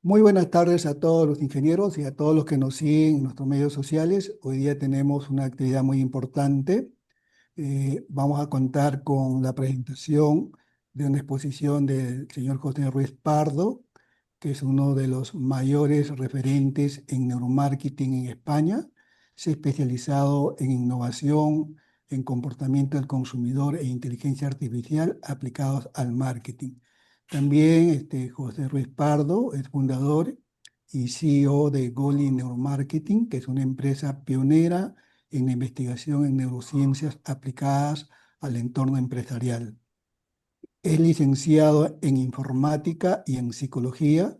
Muy buenas tardes a todos los ingenieros y a todos los que nos siguen en nuestros medios sociales. Hoy día tenemos una actividad muy importante. Vamos a contar con la presentación de una exposición del señor José Ruiz Pardo, que es uno de los mayores referentes en neuromarketing en España. Se ha especializado en innovación, en comportamiento del consumidor e inteligencia artificial aplicados al marketing. También José Ruiz Pardo es fundador y CEO de Goli Neuromarketing, que es una empresa pionera en la investigación en neurociencias aplicadas al entorno empresarial. Es licenciado en informática y en psicología,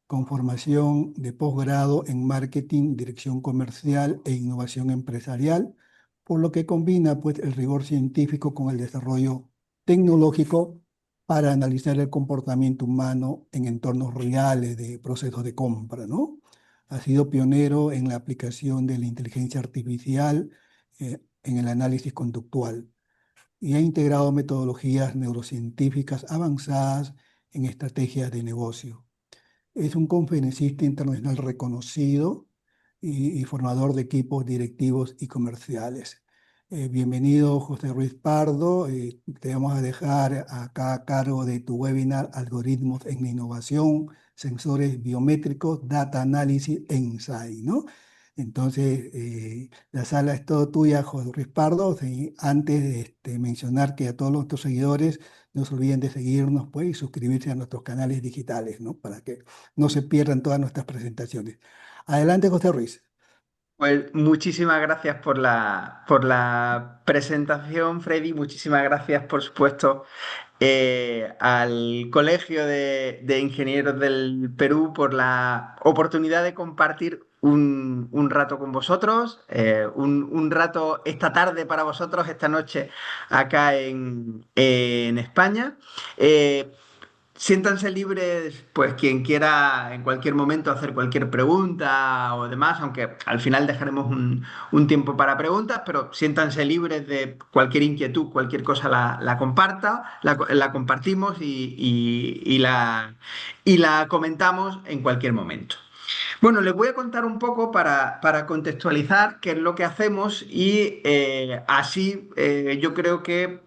con formación de posgrado en marketing, dirección comercial e innovación empresarial, por lo que combina pues, el rigor científico con el desarrollo tecnológico para analizar el comportamiento humano en entornos reales de procesos de compra, ¿no? Ha sido pionero en la aplicación de la inteligencia artificial en el análisis conductual y ha integrado metodologías neurocientíficas avanzadas en estrategias de negocio. Es un conferencista internacional reconocido y formador de equipos directivos y comerciales. Bienvenido, José Ruiz Pardo. Te vamos a dejar acá a cargo de tu webinar Algoritmos en la Innovación, Sensores Biométricos, Data Analysis e Insight, ¿no? Entonces, la sala es todo tuya, José Ruiz Pardo. Sí, antes de mencionar que a todos nuestros seguidores no se olviden de seguirnos pues, y suscribirse a nuestros canales digitales, ¿no? Para que no se pierdan todas nuestras presentaciones. Adelante, José Ruiz. Pues muchísimas gracias por la presentación, Freddy. Muchísimas gracias, por supuesto, al Colegio de Ingenieros del Perú por la oportunidad de compartir un rato con vosotros, un rato esta tarde para vosotros, esta noche acá en España. Eh, Siéntanse libres, pues quien quiera en cualquier momento hacer cualquier pregunta o demás, aunque al final dejaremos un tiempo para preguntas, pero siéntanse libres de cualquier inquietud, cualquier cosa la comparta, la compartimos y la comentamos en cualquier momento. Bueno, les voy a contar un poco para contextualizar qué es lo que hacemos y así yo creo que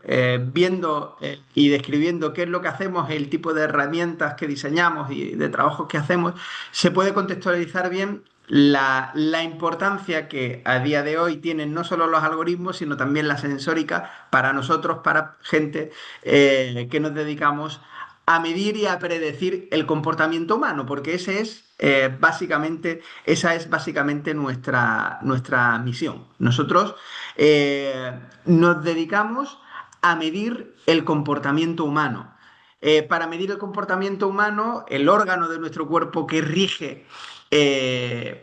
viendo y describiendo qué es lo que hacemos, el tipo de herramientas que diseñamos y de trabajos que hacemos, se puede contextualizar bien la importancia que a día de hoy tienen no solo los algoritmos, sino también la sensórica para nosotros, para gente que nos dedicamos a medir y a predecir el comportamiento humano, porque esa es básicamente nuestra misión. Nosotros nos dedicamos a medir el comportamiento humano. Para medir el comportamiento humano, el órgano de nuestro cuerpo que rige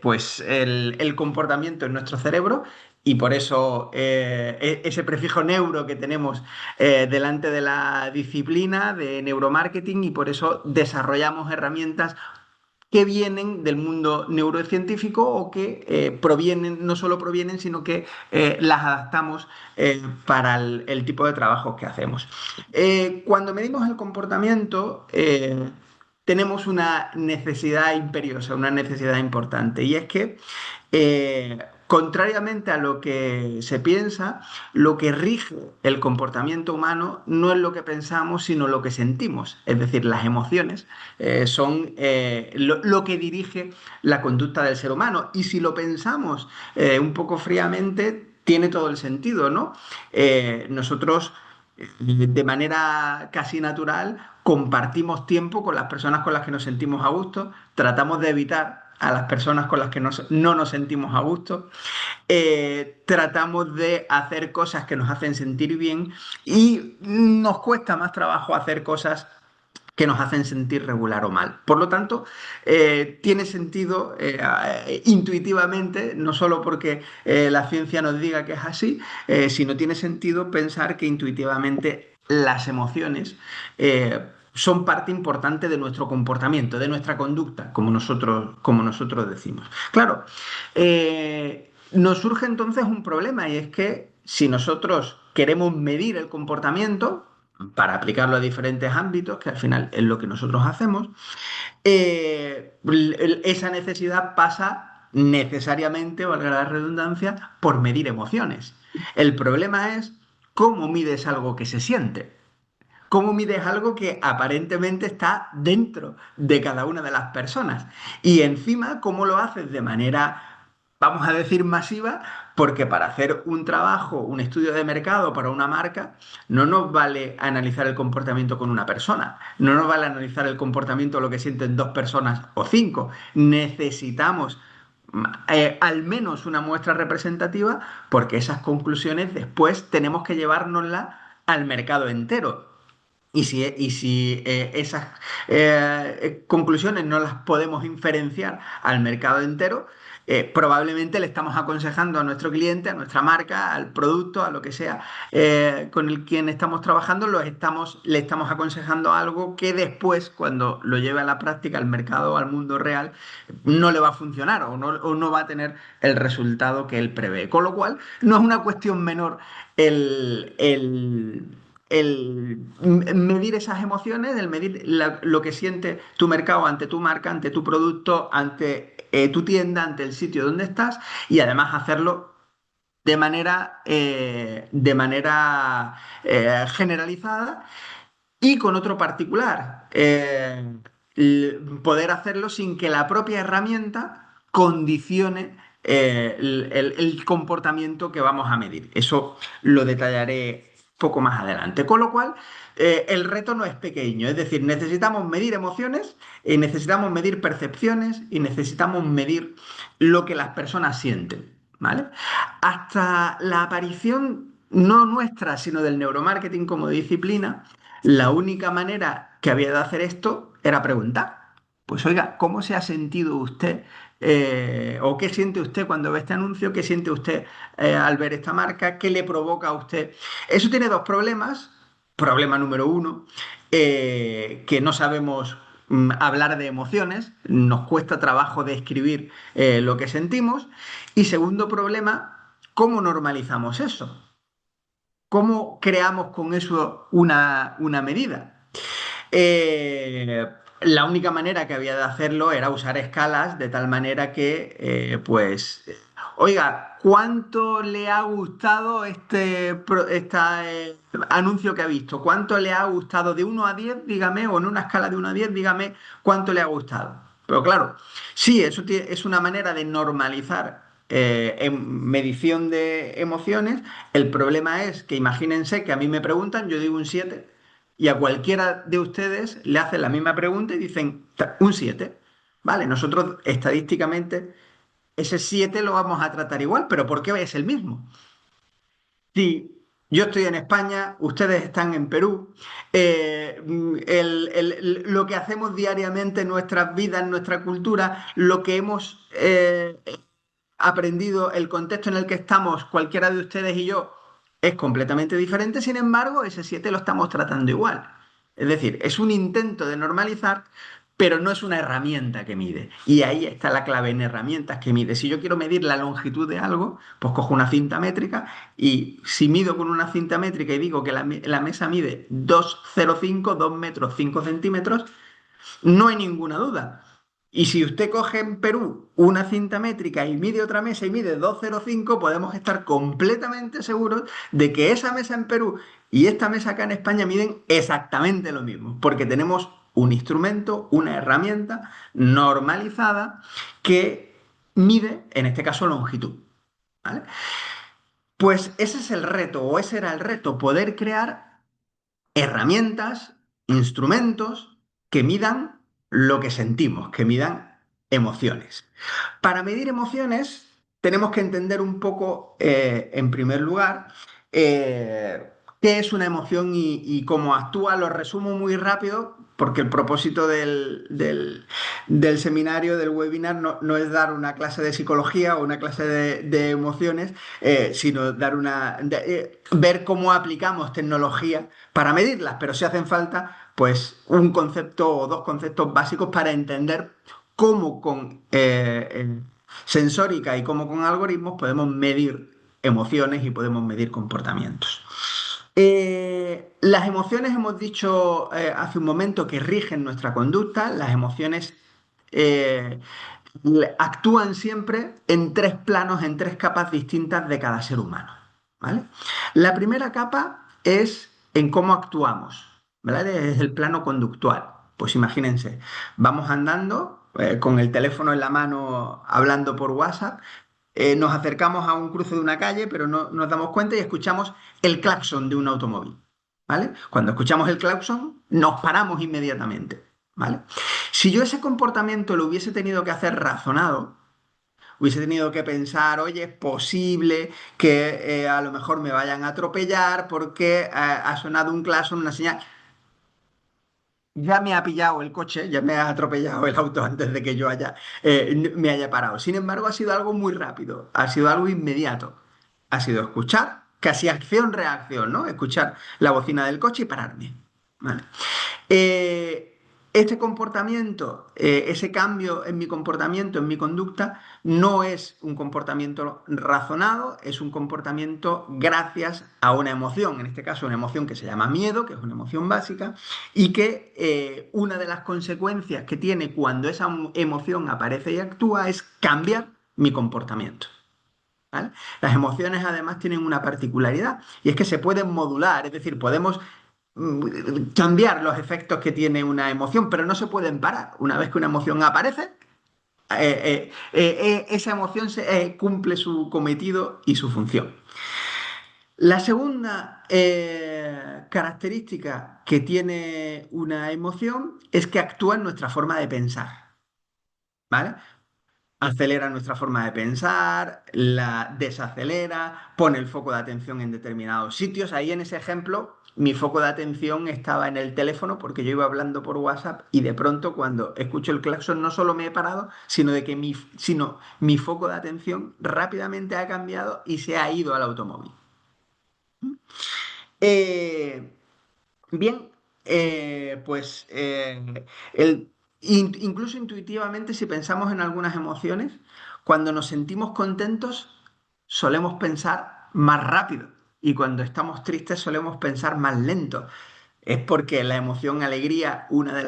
pues el comportamiento en nuestro cerebro, y por eso ese prefijo neuro que tenemos delante de la disciplina de neuromarketing, y por eso desarrollamos herramientas que vienen del mundo neurocientífico o que provienen, no solo provienen, sino que las adaptamos para el tipo de trabajos que hacemos. Cuando medimos el comportamiento, tenemos una necesidad imperiosa, una necesidad importante, y es que contrariamente a lo que se piensa, lo que rige el comportamiento humano no es lo que pensamos, sino lo que sentimos. Es decir, las emociones son lo que dirige la conducta del ser humano. Y si lo pensamos un poco fríamente, tiene todo el sentido, ¿no? Nosotros de manera casi natural, compartimos tiempo con las personas con las que nos sentimos a gusto, tratamos de evitar a las personas con las que no nos sentimos a gusto, tratamos de hacer cosas que nos hacen sentir bien y nos cuesta más trabajo hacer cosas que nos hacen sentir regular o mal. Por lo tanto, tiene sentido intuitivamente, no solo porque la ciencia nos diga que es así, sino tiene sentido pensar que intuitivamente las emociones son parte importante de nuestro comportamiento, de nuestra conducta, como nosotros decimos. Claro, nos surge entonces un problema, y es que si nosotros queremos medir el comportamiento, para aplicarlo a diferentes ámbitos, que al final es lo que nosotros hacemos, esa necesidad pasa necesariamente, valga la redundancia, por medir emociones. El problema es cómo mides algo que se siente. ¿Cómo mides algo que aparentemente está dentro de cada una de las personas? Y encima, ¿cómo lo haces de manera, vamos a decir, masiva? Porque para hacer un trabajo, un estudio de mercado para una marca, no nos vale analizar el comportamiento con una persona, no nos vale analizar el comportamiento, lo que sienten dos personas o cinco. Necesitamos al menos una muestra representativa porque esas conclusiones después tenemos que llevárnoslas al mercado entero. Y si esas conclusiones no las podemos inferenciar al mercado entero, probablemente le estamos aconsejando a nuestro cliente, a nuestra marca, al producto, a lo que sea con el quien estamos trabajando, le estamos aconsejando algo que después, cuando lo lleve a la práctica, al mercado, al mundo real, no le va a funcionar o no va a tener el resultado que él prevé. Con lo cual, no es una cuestión menor el medir esas emociones, el medir lo que siente tu mercado ante tu marca, ante tu producto, ante tu tienda, ante el sitio donde estás y además hacerlo de manera generalizada y con otro particular, poder hacerlo sin que la propia herramienta condicione el comportamiento que vamos a medir. Eso lo detallaré poco más adelante. Con lo cual, el reto no es pequeño, es decir, necesitamos medir emociones, necesitamos medir percepciones y necesitamos medir lo que las personas sienten. ¿Vale? Hasta la aparición no nuestra, sino del neuromarketing como disciplina, la única manera que había de hacer esto era preguntar. Pues oiga, ¿cómo se ha sentido usted o qué siente usted cuando ve este anuncio? ¿Qué siente usted al ver esta marca? ¿Qué le provoca a usted? Eso tiene dos problemas. Problema número uno, que no sabemos hablar de emociones, nos cuesta trabajo describir lo que sentimos. Y segundo problema, ¿cómo normalizamos eso? ¿Cómo creamos con eso una medida? La única manera que había de hacerlo era usar escalas de tal manera que, oiga, ¿cuánto le ha gustado este anuncio que ha visto? ¿Cuánto le ha gustado de 1 a 10, dígame, o en una escala de 1 a 10, dígame cuánto le ha gustado? Pero claro, sí, eso es una manera de normalizar en medición de emociones. El problema es que imagínense que a mí me preguntan, yo digo un 7 y a cualquiera de ustedes le hacen la misma pregunta y dicen un 7. Vale, nosotros estadísticamente ese 7 lo vamos a tratar igual, pero ¿por qué es el mismo? Si yo estoy en España, ustedes están en Perú, lo que hacemos diariamente en nuestras vidas, en nuestra cultura, lo que hemos aprendido, el contexto en el que estamos, cualquiera de ustedes y yo, es completamente diferente. Sin embargo, ese 7 lo estamos tratando igual. Es decir, es un intento de normalizar, pero no es una herramienta que mide. Y ahí está la clave en herramientas que mide. Si yo quiero medir la longitud de algo, pues cojo una cinta métrica y si mido con una cinta métrica y digo que la mesa mide 2,05, 2 metros 5 centímetros, no hay ninguna duda. Y si usted coge en Perú una cinta métrica y mide otra mesa y mide 2,05, podemos estar completamente seguros de que esa mesa en Perú y esta mesa acá en España miden exactamente lo mismo, porque tenemos un instrumento, una herramienta normalizada que mide, en este caso, longitud. ¿Vale? Pues ese es el reto, o ese era el reto, poder crear herramientas, instrumentos que midan lo que sentimos, que midan emociones. Para medir emociones tenemos que entender un poco, en primer lugar, qué es una emoción y cómo actúa. Lo resumo muy rápido porque el propósito del seminario, del webinar, no es dar una clase de psicología o una clase de emociones, sino ver cómo aplicamos tecnología para medirlas, pero si hacen falta, pues un concepto o dos conceptos básicos para entender cómo con sensórica y cómo con algoritmos podemos medir emociones y podemos medir comportamientos. Las emociones hemos dicho hace un momento que rigen nuestra conducta. Las emociones eh, actúan siempre en tres planos, en tres capas distintas de cada ser humano, ¿vale? La primera capa es en cómo actuamos, ¿vale? Es el plano conductual. Pues imagínense, vamos andando con el teléfono en la mano hablando por WhatsApp, nos acercamos a un cruce de una calle, pero no nos damos cuenta y escuchamos el claxon de un automóvil, ¿vale? Cuando escuchamos el claxon, nos paramos inmediatamente, ¿vale? Si yo ese comportamiento lo hubiese tenido que hacer razonado, hubiese tenido que pensar, oye, es posible que a lo mejor me vayan a atropellar porque ha sonado un claxon, una señal. Ya me ha pillado el coche, ya me ha atropellado el auto antes de que yo me haya parado. Sin embargo, ha sido algo muy rápido, ha sido algo inmediato. Ha sido escuchar, casi acción-reacción, ¿no? Escuchar la bocina del coche y pararme. ¿Vale? Eh, este comportamiento, ese cambio en mi comportamiento, en mi conducta, no es un comportamiento razonado, es un comportamiento gracias a una emoción, en este caso una emoción que se llama miedo, que es una emoción básica, y que una de las consecuencias que tiene cuando esa emoción aparece y actúa es cambiar mi comportamiento. ¿Vale? Las emociones además tienen una particularidad y es que se pueden modular, es decir, podemos cambiar los efectos que tiene una emoción, pero no se pueden parar. Una vez que una emoción aparece, esa emoción cumple su cometido y su función. La segunda característica que tiene una emoción es que actúa en nuestra forma de pensar, ¿vale? Acelera nuestra forma de pensar, la desacelera, pone el foco de atención en determinados sitios. Ahí en ese ejemplo, mi foco de atención estaba en el teléfono porque yo iba hablando por WhatsApp y de pronto cuando escucho el claxon no solo me he parado, sino mi foco de atención rápidamente ha cambiado y se ha ido al automóvil. Eh, Bien, pues incluso intuitivamente, si pensamos en algunas emociones, cuando nos sentimos contentos, solemos pensar más rápido y cuando estamos tristes solemos pensar más lento. Es porque la emoción alegría, una de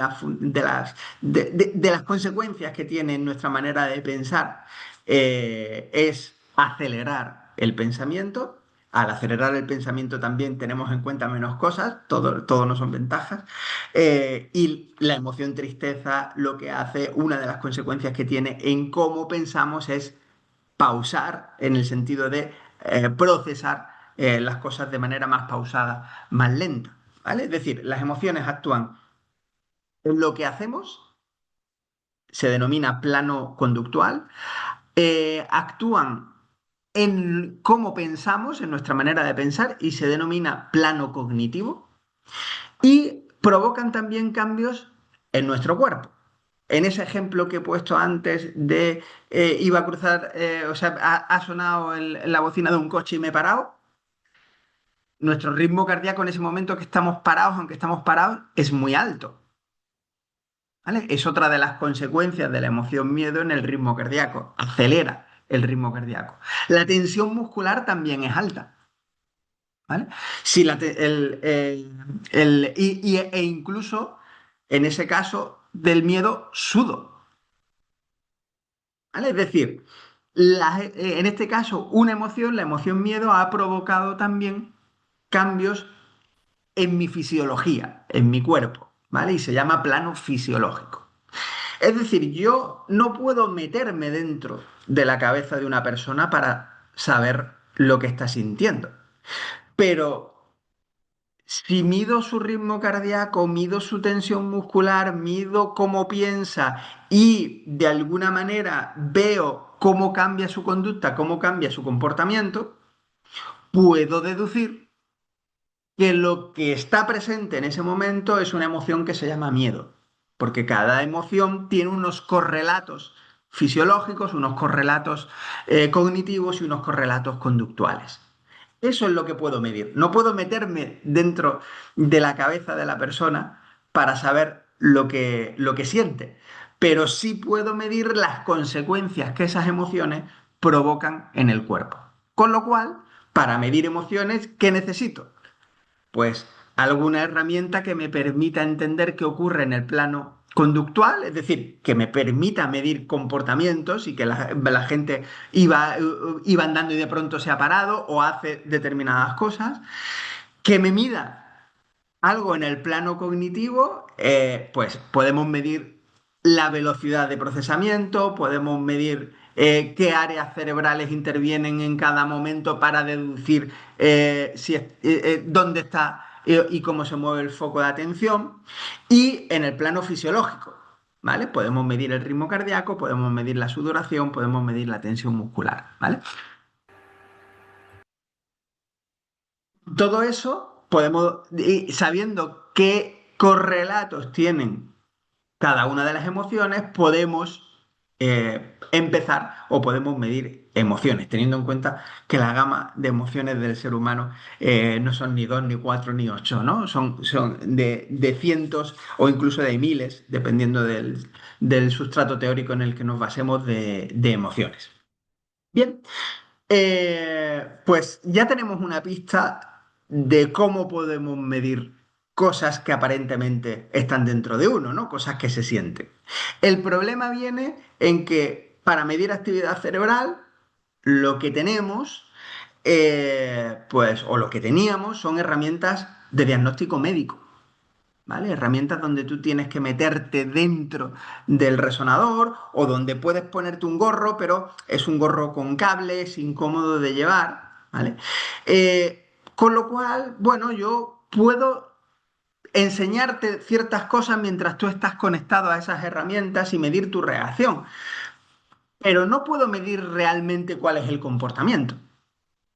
las consecuencias que tiene en nuestra manera de pensar, es acelerar el pensamiento. Al acelerar el pensamiento también tenemos en cuenta menos cosas, todo no son ventajas. Y la emoción tristeza lo que hace, una de las consecuencias que tiene en cómo pensamos es pausar en el sentido de procesar las cosas de manera más pausada, más lenta. ¿Vale? Es decir, las emociones actúan en lo que hacemos, se denomina plano conductual, actúan en cómo pensamos, en nuestra manera de pensar, y se denomina plano cognitivo, y provocan también cambios en nuestro cuerpo. En ese ejemplo que he puesto antes de iba a cruzar, o sea, ha sonado la bocina de un coche y me he parado, nuestro ritmo cardíaco en ese momento que estamos parados, aunque estamos parados, es muy alto. ¿Vale? Es otra de las consecuencias de la emoción miedo en el ritmo cardíaco. Acelera el ritmo cardíaco. La tensión muscular también es alta. ¿Vale? Si la te- el- e incluso en ese caso del miedo sudo. ¿Vale? Es decir, en este caso una emoción, la emoción miedo, ha provocado también cambios en mi fisiología, en mi cuerpo. ¿Vale? Y se llama plano fisiológico. Es decir, yo no puedo meterme dentro de la cabeza de una persona para saber lo que está sintiendo. Pero si mido su ritmo cardíaco, mido su tensión muscular, mido cómo piensa y de alguna manera veo cómo cambia su conducta, cómo cambia su comportamiento, puedo deducir que lo que está presente en ese momento es una emoción que se llama miedo, porque cada emoción tiene unos correlatos fisiológicos, unos correlatos cognitivos y unos correlatos conductuales. Eso es lo que puedo medir. No puedo meterme dentro de la cabeza de la persona para saber lo que siente, pero sí puedo medir las consecuencias que esas emociones provocan en el cuerpo. Con lo cual, para medir emociones, ¿qué necesito? Pues alguna herramienta que me permita entender qué ocurre en el plano conductual, es decir, que me permita medir comportamientos y que la gente iba andando y de pronto se ha parado o hace determinadas cosas, que me mida algo en el plano cognitivo, pues podemos medir la velocidad de procesamiento, podemos medir qué áreas cerebrales intervienen en cada momento para deducir dónde está y cómo se mueve el foco de atención. Y en el plano fisiológico, ¿vale? Podemos medir el ritmo cardíaco, podemos medir la sudoración, podemos medir la tensión muscular, ¿vale? Todo eso podemos, y sabiendo qué correlatos tienen cada una de las emociones, podemos empezar o podemos medir emociones, teniendo en cuenta que la gama de emociones del ser humano no son ni dos, ni cuatro, ni ocho, ¿no? Son de cientos o incluso de miles, dependiendo del sustrato teórico en el que nos basemos de emociones. Bien, pues ya tenemos una pista de cómo podemos medir cosas que aparentemente están dentro de uno, ¿no? Cosas que se sienten. El problema viene en que para medir actividad cerebral, lo que tenemos, pues, o lo que teníamos, son herramientas de diagnóstico médico. ¿Vale? Herramientas donde tú tienes que meterte dentro del resonador o donde puedes ponerte un gorro, pero es un gorro con cables, incómodo de llevar, ¿vale? Con lo cual, bueno, yo puedo enseñarte ciertas cosas mientras tú estás conectado a esas herramientas y medir tu reacción, pero no puedo medir realmente cuál es el comportamiento.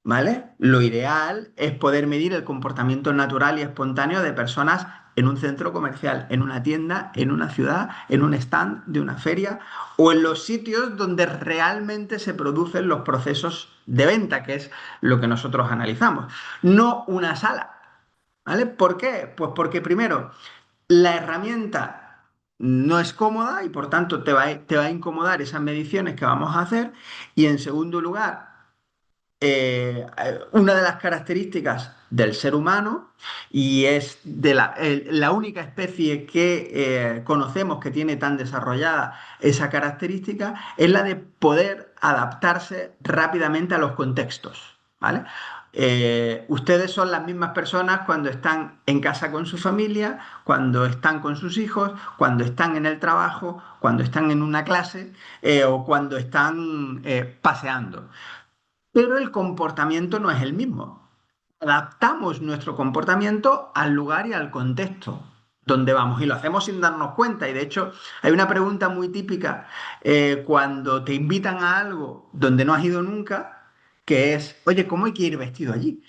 ¿Vale? Lo ideal es poder medir el comportamiento natural y espontáneo de personas en un centro comercial, en una tienda, en una ciudad, en un stand de una feria o en los sitios donde realmente se producen los procesos de venta, que es lo que nosotros analizamos, no una sala. ¿Vale? ¿Por qué? Pues porque primero, la herramienta no es cómoda y por tanto te va a incomodar esas mediciones que vamos a hacer. Y en segundo lugar, una de las características del ser humano, y es de la única especie que conocemos que tiene tan desarrollada esa característica, es la de poder adaptarse rápidamente a los contextos, ¿vale? Ustedes son las mismas personas cuando están en casa con su familia, cuando están con sus hijos, cuando están en el trabajo, cuando están en una clase o cuando están paseando, pero el comportamiento no es el mismo. Adaptamos nuestro comportamiento al lugar y al contexto donde vamos y lo hacemos sin darnos cuenta. Y de hecho, hay una pregunta muy típica cuando te invitan a algo donde no has ido nunca, que es, oye, ¿cómo hay que ir vestido allí?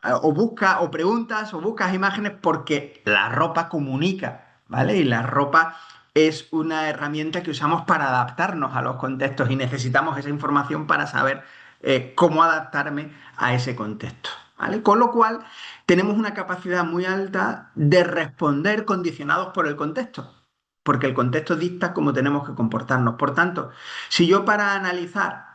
O buscas, o preguntas, o buscas imágenes porque la ropa comunica, ¿vale? Y la ropa es una herramienta que usamos para adaptarnos a los contextos y necesitamos esa información para saber cómo adaptarme a ese contexto, ¿vale? Con lo cual, tenemos una capacidad muy alta de responder condicionados por el contexto, porque el contexto dicta cómo tenemos que comportarnos. Por tanto, si yo para analizar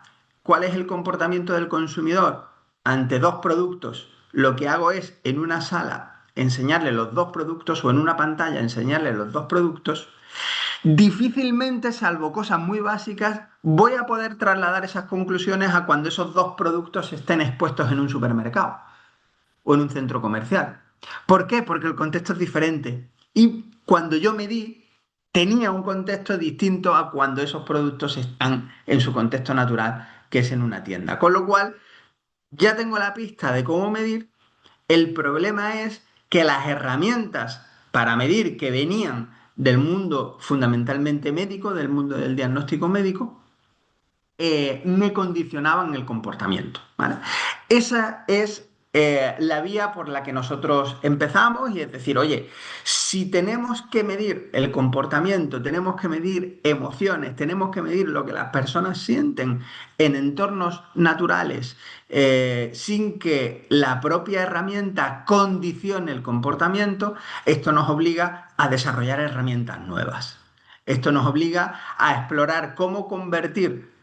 cuál es el comportamiento del consumidor ante dos productos, lo que hago es en una sala enseñarle los dos productos o en una pantalla enseñarle los dos productos, difícilmente, salvo cosas muy básicas, voy a poder trasladar esas conclusiones a cuando esos dos productos estén expuestos en un supermercado o en un centro comercial. ¿Por qué? Porque el contexto es diferente. Y cuando yo medí, tenía un contexto distinto a cuando esos productos están en su contexto natural, que es en una tienda. Con lo cual, ya tengo la pista de cómo medir. El problema es que las herramientas para medir que venían del mundo fundamentalmente médico, del mundo del diagnóstico médico, me condicionaban el comportamiento, ¿vale? Esa es la vía por la que nosotros empezamos y es decir, oye, si tenemos que medir el comportamiento, tenemos que medir emociones, tenemos que medir lo que las personas sienten en entornos naturales, sin que la propia herramienta condicione el comportamiento, esto nos obliga a desarrollar herramientas nuevas. Esto nos obliga a explorar cómo convertir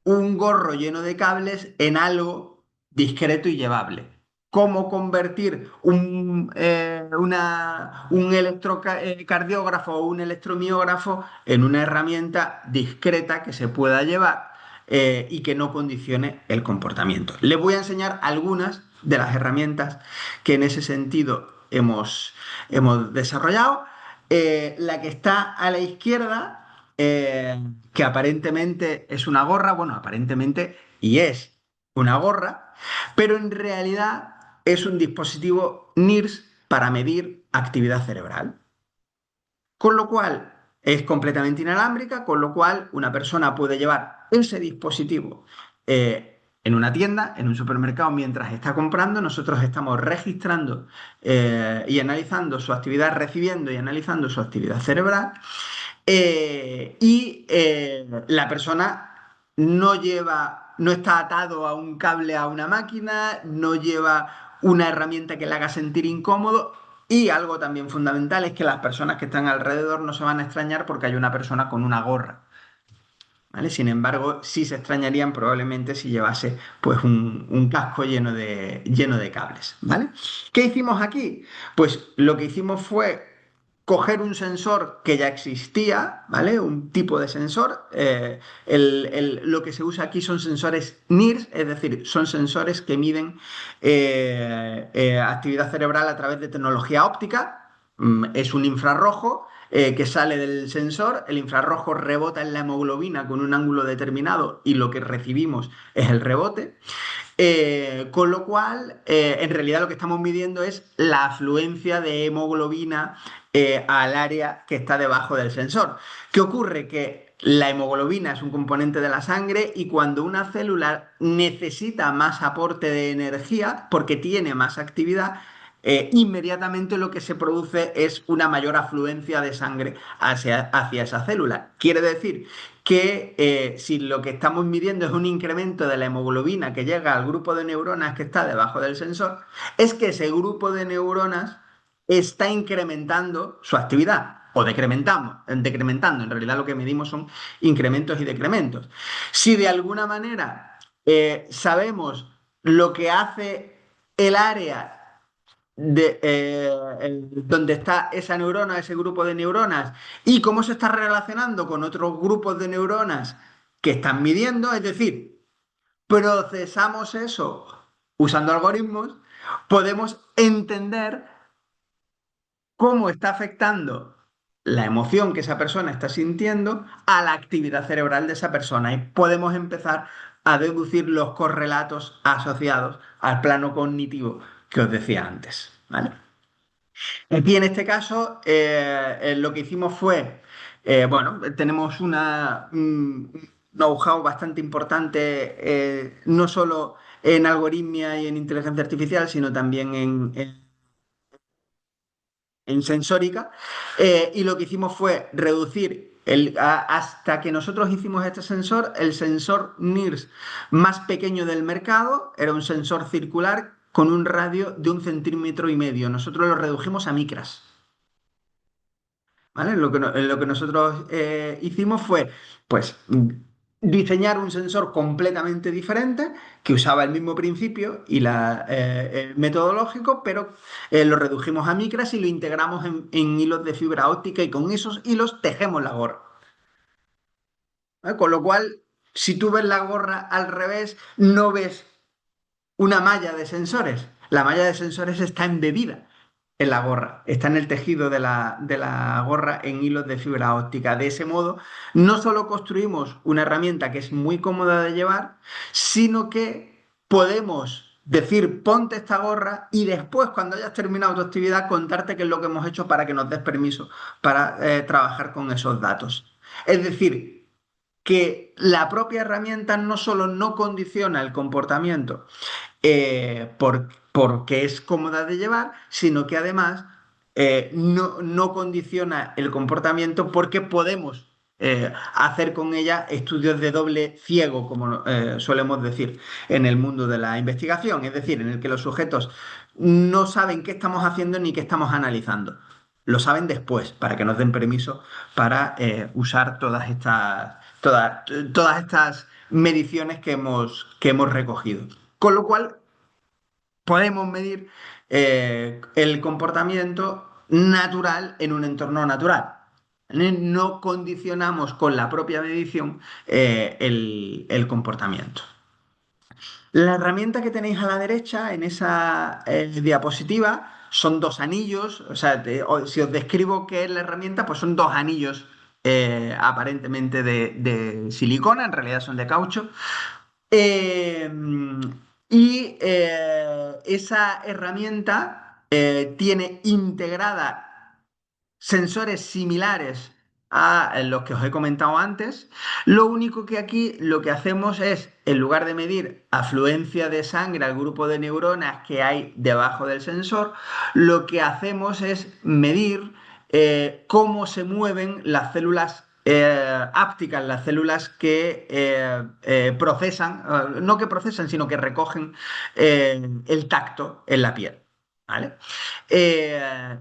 un gorro lleno de cables en algo discreto y llevable. cómo convertir un electrocardiógrafo o un electromiógrafo en una herramienta discreta que se pueda llevar y que no condicione el comportamiento. Les voy a enseñar algunas de las herramientas que en ese sentido hemos desarrollado. La que está a la izquierda, que aparentemente es una gorra, bueno, aparentemente y es una gorra, pero en realidad es un dispositivo NIRS para medir actividad cerebral. Con lo cual es completamente inalámbrica, con lo cual una persona puede llevar ese dispositivo en una tienda, en un supermercado, mientras está comprando. Nosotros estamos registrando y analizando su actividad, recibiendo y analizando su actividad cerebral. La persona no está atado a un cable a una máquina, no lleva una herramienta que le haga sentir incómodo. Y algo también fundamental es que las personas que están alrededor no se van a extrañar porque hay una persona con una gorra. ¿Vale? Sin embargo, sí se extrañarían probablemente si llevase pues, un casco lleno de cables. ¿Vale? ¿Qué hicimos aquí? Pues lo que hicimos fue coger un sensor que ya existía, ¿vale? Un tipo de sensor. Lo que se usa aquí son sensores NIRS, es decir, son sensores que miden actividad cerebral a través de tecnología óptica. Es un infrarrojo que sale del sensor, el infrarrojo rebota en la hemoglobina con un ángulo determinado y lo que recibimos es el rebote. Con lo cual, en realidad lo que estamos midiendo es la afluencia de hemoglobina al área que está debajo del sensor. ¿Qué ocurre? Que la hemoglobina es un componente de la sangre y cuando una célula necesita más aporte de energía porque tiene más actividad, inmediatamente lo que se produce es una mayor afluencia de sangre hacia esa célula. Quiere decir que si lo que estamos midiendo es un incremento de la hemoglobina que llega al grupo de neuronas que está debajo del sensor, es que ese grupo de neuronas está incrementando su actividad o decrementando. En realidad lo que medimos son incrementos y decrementos. Si de alguna manera sabemos lo que hace el área donde está esa neurona, ese grupo de neuronas, y cómo se está relacionando con otros grupos de neuronas que están midiendo, es decir, procesamos eso usando algoritmos, podemos entender cómo está afectando la emoción que esa persona está sintiendo a la actividad cerebral de esa persona y podemos empezar a deducir los correlatos asociados al plano cognitivo que os decía antes, ¿vale? Aquí en este caso lo que hicimos fue, bueno, tenemos un know-how bastante importante, no solo en algoritmia y en inteligencia artificial, sino también en sensórica, y lo que hicimos fue reducir hasta que nosotros hicimos este sensor, el sensor NIRS más pequeño del mercado, era un sensor circular con un radio de 1,5 cm. Nosotros lo redujimos a micras. ¿Vale? Lo que nosotros hicimos fue, pues, diseñar un sensor completamente diferente que usaba el mismo principio y el metodológico, pero lo redujimos a micras y lo integramos en hilos de fibra óptica y con esos hilos tejemos la gorra. ¿Vale? Con lo cual, si tú ves la gorra al revés, no ves una malla de sensores. La malla de sensores está embebida en la gorra, está en el tejido de la gorra en hilos de fibra óptica. De ese modo, no solo construimos una herramienta que es muy cómoda de llevar, sino que podemos decir, ponte esta gorra y después, cuando hayas terminado tu actividad, contarte qué es lo que hemos hecho para que nos des permiso para trabajar con esos datos. Es decir, que la propia herramienta no solo no condiciona el comportamiento, porque es cómoda de llevar, sino que además no condiciona el comportamiento porque podemos hacer con ella estudios de doble ciego, como solemos decir en el mundo de la investigación, es decir, en el que los sujetos no saben qué estamos haciendo ni qué estamos analizando. Lo saben después, para que nos den permiso para usar todas estas mediciones que hemos recogido. Con lo cual, podemos medir el comportamiento natural en un entorno natural. ¿Vale? No condicionamos con la propia medición el comportamiento. La herramienta que tenéis a la derecha en esa diapositiva son dos anillos, o sea, si os describo qué es la herramienta, pues son dos anillos aparentemente de silicona, en realidad son de caucho. Eh, esa herramienta tiene integrada sensores similares a los que os he comentado antes. Lo único que aquí lo que hacemos es, en lugar de medir afluencia de sangre al grupo de neuronas que hay debajo del sensor, lo que hacemos es medir cómo se mueven las células ápticas, las células que procesan, no que procesan, sino que recogen el tacto en la piel. ¿Vale?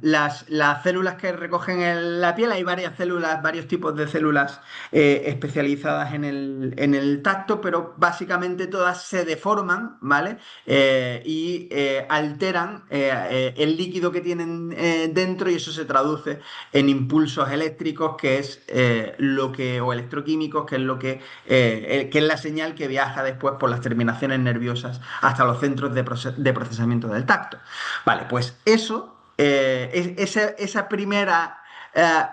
Las células que recogen la piel, hay varias células, varios tipos de células especializadas en el tacto, pero básicamente todas se deforman, ¿vale? Y alteran el líquido que tienen dentro y eso se traduce en impulsos eléctricos, que es o electroquímicos, que es la señal que viaja después por las terminaciones nerviosas hasta los centros de procesamiento del tacto. Vale, pues esa primera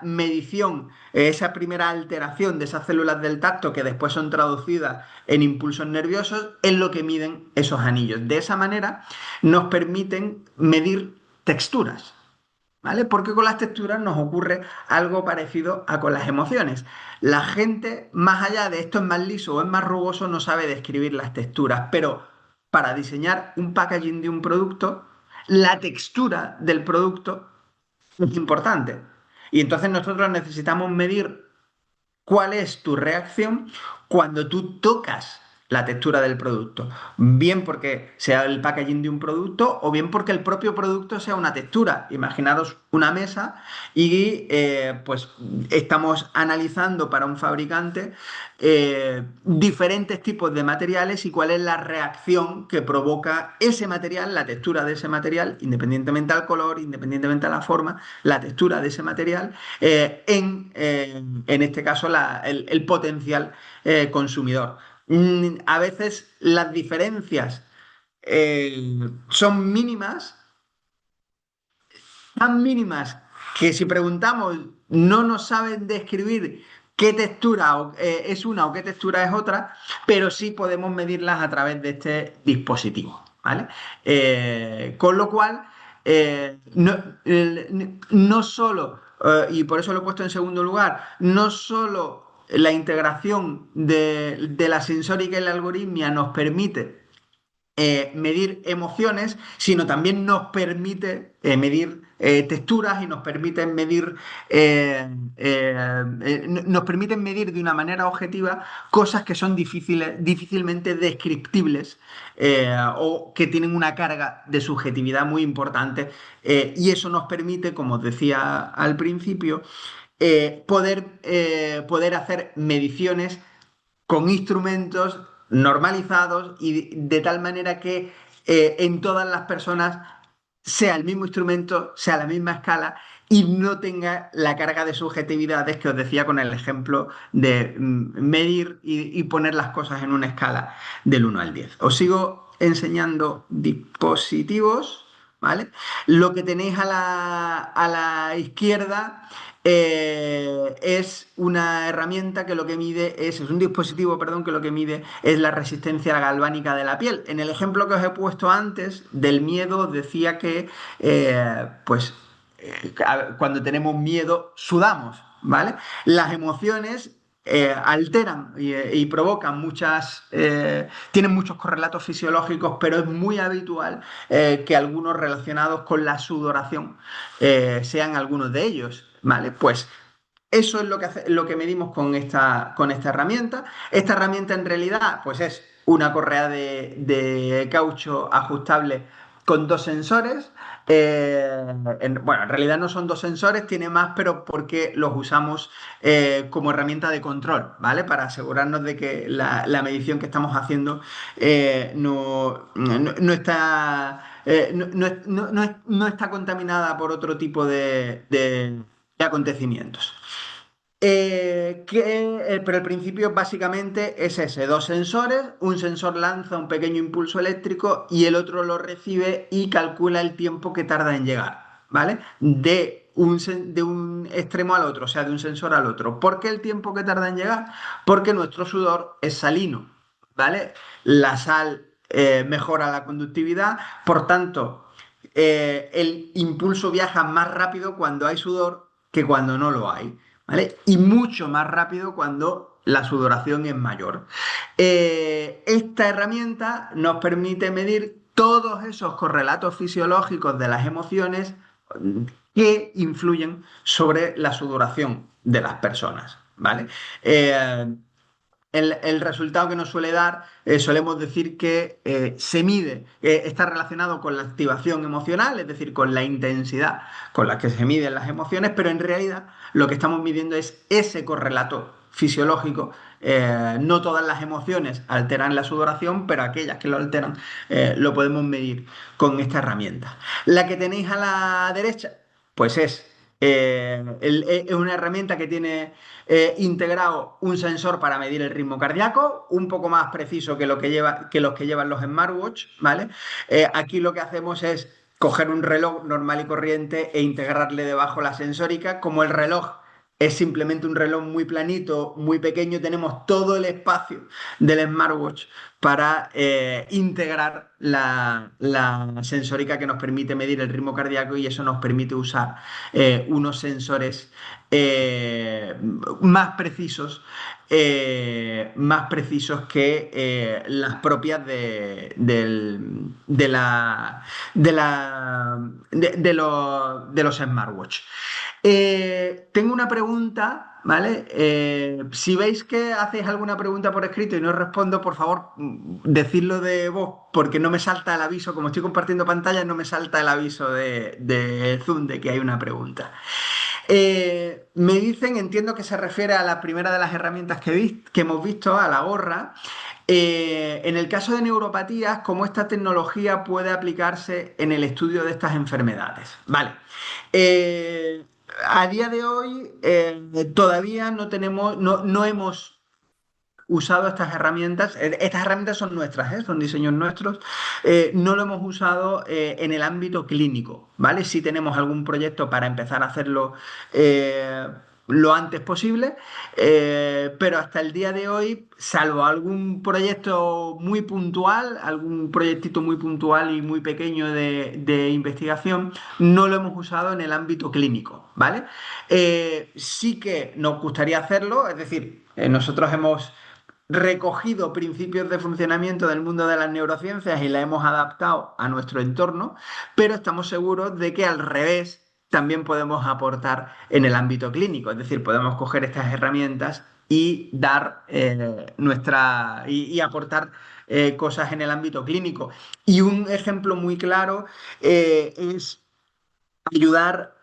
medición, esa primera alteración de esas células del tacto que después son traducidas en impulsos nerviosos es lo que miden esos anillos. De esa manera nos permiten medir texturas. ¿Vale? Porque con las texturas nos ocurre algo parecido a con las emociones. La gente, más allá de esto es más liso o es más rugoso, no sabe describir las texturas, pero para diseñar un packaging de un producto, la textura del producto es importante. Y entonces nosotros necesitamos medir cuál es tu reacción cuando tú tocas la textura del producto. Bien porque sea el packaging de un producto o bien porque el propio producto sea una textura. Imaginaros una mesa y pues estamos analizando para un fabricante diferentes tipos de materiales y cuál es la reacción que provoca ese material, la textura de ese material, independientemente al color, independientemente a la forma, la textura de ese material, en este caso el potencial consumidor. A veces las diferencias son mínimas, tan mínimas que si preguntamos no nos saben describir qué textura es una o qué textura es otra, pero sí podemos medirlas a través de este dispositivo, ¿vale? Con lo cual, no solo, y por eso lo he puesto en segundo lugar, no solo la integración de la sensórica y la algoritmia nos permite medir emociones, sino también nos permite medir texturas y nos permiten nos permiten medir de una manera objetiva cosas que son difícilmente descriptibles o que tienen una carga de subjetividad muy importante y eso nos permite, como os decía al principio, poder hacer mediciones con instrumentos normalizados y de tal manera que en todas las personas sea el mismo instrumento, sea la misma escala y no tenga la carga de subjetividades que os decía con el ejemplo de medir y poner las cosas en una escala del 1 al 10. Os sigo enseñando dispositivos, ¿vale? Lo que tenéis a la izquierda es una herramienta que lo que mide es un dispositivo, perdón, que lo que mide es la resistencia galvánica de la piel. En el ejemplo que os he puesto antes del miedo, os decía que cuando tenemos miedo sudamos, ¿vale? Las emociones alteran y provocan tienen muchos correlatos fisiológicos, pero es muy habitual que algunos relacionados con la sudoración sean algunos de ellos, ¿vale? Pues eso es lo que medimos con esta herramienta. Esta herramienta en realidad pues es una correa de caucho ajustable con dos sensores. Bueno, en realidad no son dos sensores, tiene más, pero porque los usamos como herramienta de control, ¿vale? Para asegurarnos de que la medición que estamos haciendo no está, no está contaminada por otro tipo de acontecimientos. Pero el principio básicamente es ese, dos sensores, un sensor lanza un pequeño impulso eléctrico y el otro lo recibe y calcula el tiempo que tarda en llegar, ¿vale? De un extremo al otro, o sea, de un sensor al otro. ¿Por qué el tiempo que tarda en llegar? Porque nuestro sudor es salino, ¿vale? La sal mejora la conductividad, por tanto, el impulso viaja más rápido cuando hay sudor que cuando no lo hay. ¿Vale? Y mucho más rápido cuando la sudoración es mayor. Esta herramienta nos permite medir todos esos correlatos fisiológicos de las emociones que influyen sobre la sudoración de las personas. ¿Vale? El resultado que nos suele dar, solemos decir que se mide, está relacionado con la activación emocional, es decir, con la intensidad con la que se miden las emociones, pero en realidad lo que estamos midiendo es ese correlato fisiológico. No todas las emociones alteran la sudoración, pero aquellas que lo alteran lo podemos medir con esta herramienta. La que tenéis a la derecha, pues es una herramienta que tiene integrado un sensor para medir el ritmo cardíaco, un poco más preciso que, que los que llevan los smartwatch, ¿vale? Aquí lo que hacemos es coger un reloj normal y corriente e integrarle debajo la sensórica. Como el reloj es simplemente un reloj muy planito, muy pequeño, tenemos todo el espacio del smartwatch para integrar la sensórica que nos permite medir el ritmo cardíaco y eso nos permite usar unos sensores más precisos que las propias de los smartwatch. Tengo una pregunta, ¿vale? Si veis que hacéis alguna pregunta por escrito y no os respondo, por favor, decidlo de voz, porque no me salta el aviso, como estoy compartiendo pantalla, no me salta el aviso de Zoom de que hay una pregunta. Me dicen, entiendo que se refiere a la primera de las herramientas que hemos visto, a la gorra. En el caso de neuropatías, ¿cómo esta tecnología puede aplicarse en el estudio de estas enfermedades? Vale. A día de hoy todavía no hemos usado estas herramientas. Estas herramientas son nuestras, son diseños nuestros. No lo hemos usado en el ámbito clínico, ¿vale? Si tenemos algún proyecto para empezar a hacerlo lo antes posible, pero hasta el día de hoy, salvo algún proyecto muy puntual, algún proyectito muy puntual y muy pequeño de investigación, no lo hemos usado en el ámbito clínico, ¿vale? Sí que nos gustaría hacerlo, es decir, nosotros hemos recogido principios de funcionamiento del mundo de las neurociencias y la hemos adaptado a nuestro entorno, pero estamos seguros de que al revés también podemos aportar en el ámbito clínico, es decir, podemos coger estas herramientas y dar y aportar cosas en el ámbito clínico. Y un ejemplo muy claro es ayudar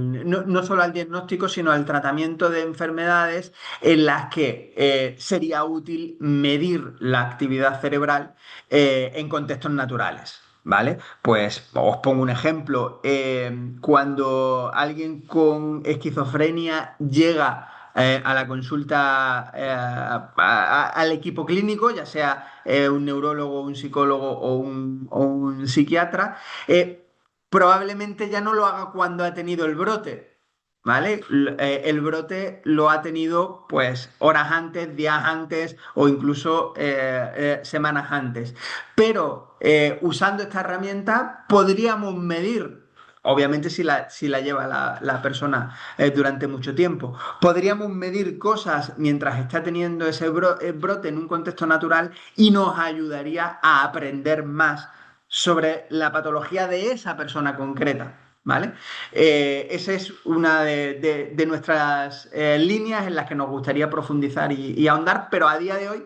no solo al diagnóstico, sino al tratamiento de enfermedades en las que sería útil medir la actividad cerebral en contextos naturales. ¿Vale? Pues os pongo un ejemplo. Cuando alguien con esquizofrenia llega a la consulta al equipo clínico, ya sea un neurólogo, un psicólogo o un psiquiatra, probablemente ya no lo haga cuando ha tenido el brote, ¿vale? El brote lo ha tenido pues horas antes, días antes o incluso semanas antes. Pero usando esta herramienta podríamos medir. Obviamente si la lleva la persona durante mucho tiempo. Podríamos medir cosas mientras está teniendo ese brote en un contexto natural y nos ayudaría a aprender más sobre la patología de esa persona concreta. ¿vale? Esa es una de nuestras líneas en las que nos gustaría profundizar y ahondar, pero a día de hoy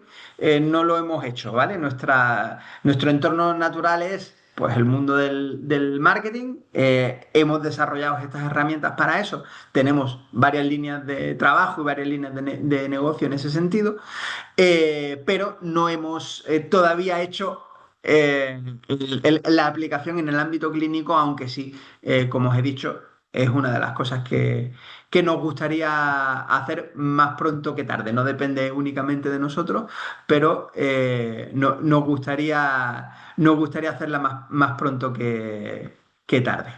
no lo hemos hecho, ¿vale? Nuestro entorno natural es pues, el mundo del marketing. Hemos desarrollado estas herramientas para eso. Tenemos varias líneas de trabajo y varias líneas de negocio en ese sentido, pero no hemos todavía hecho la aplicación en el ámbito clínico, aunque sí, como os he dicho, es una de las cosas que nos gustaría hacer más pronto que tarde. No depende únicamente de nosotros, pero nos gustaría hacerla más pronto que tarde.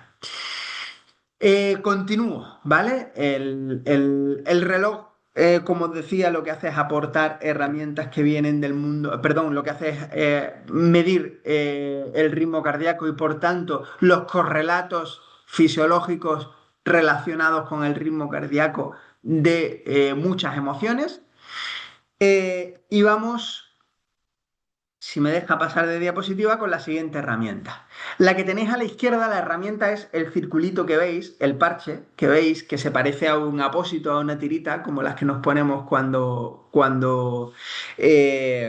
Continúo, ¿vale? El reloj, como os decía, lo que hace es aportar herramientas que vienen del mundo, perdón, lo que hace es medir el ritmo cardíaco y por tanto los correlatos fisiológicos relacionados con el ritmo cardíaco de muchas emociones. Y vamos, si me deja pasar de diapositiva, con la siguiente herramienta. La que tenéis a la izquierda, la herramienta es el circulito que veis, el parche que veis, que se parece a un apósito, a una tirita, como las que nos ponemos cuando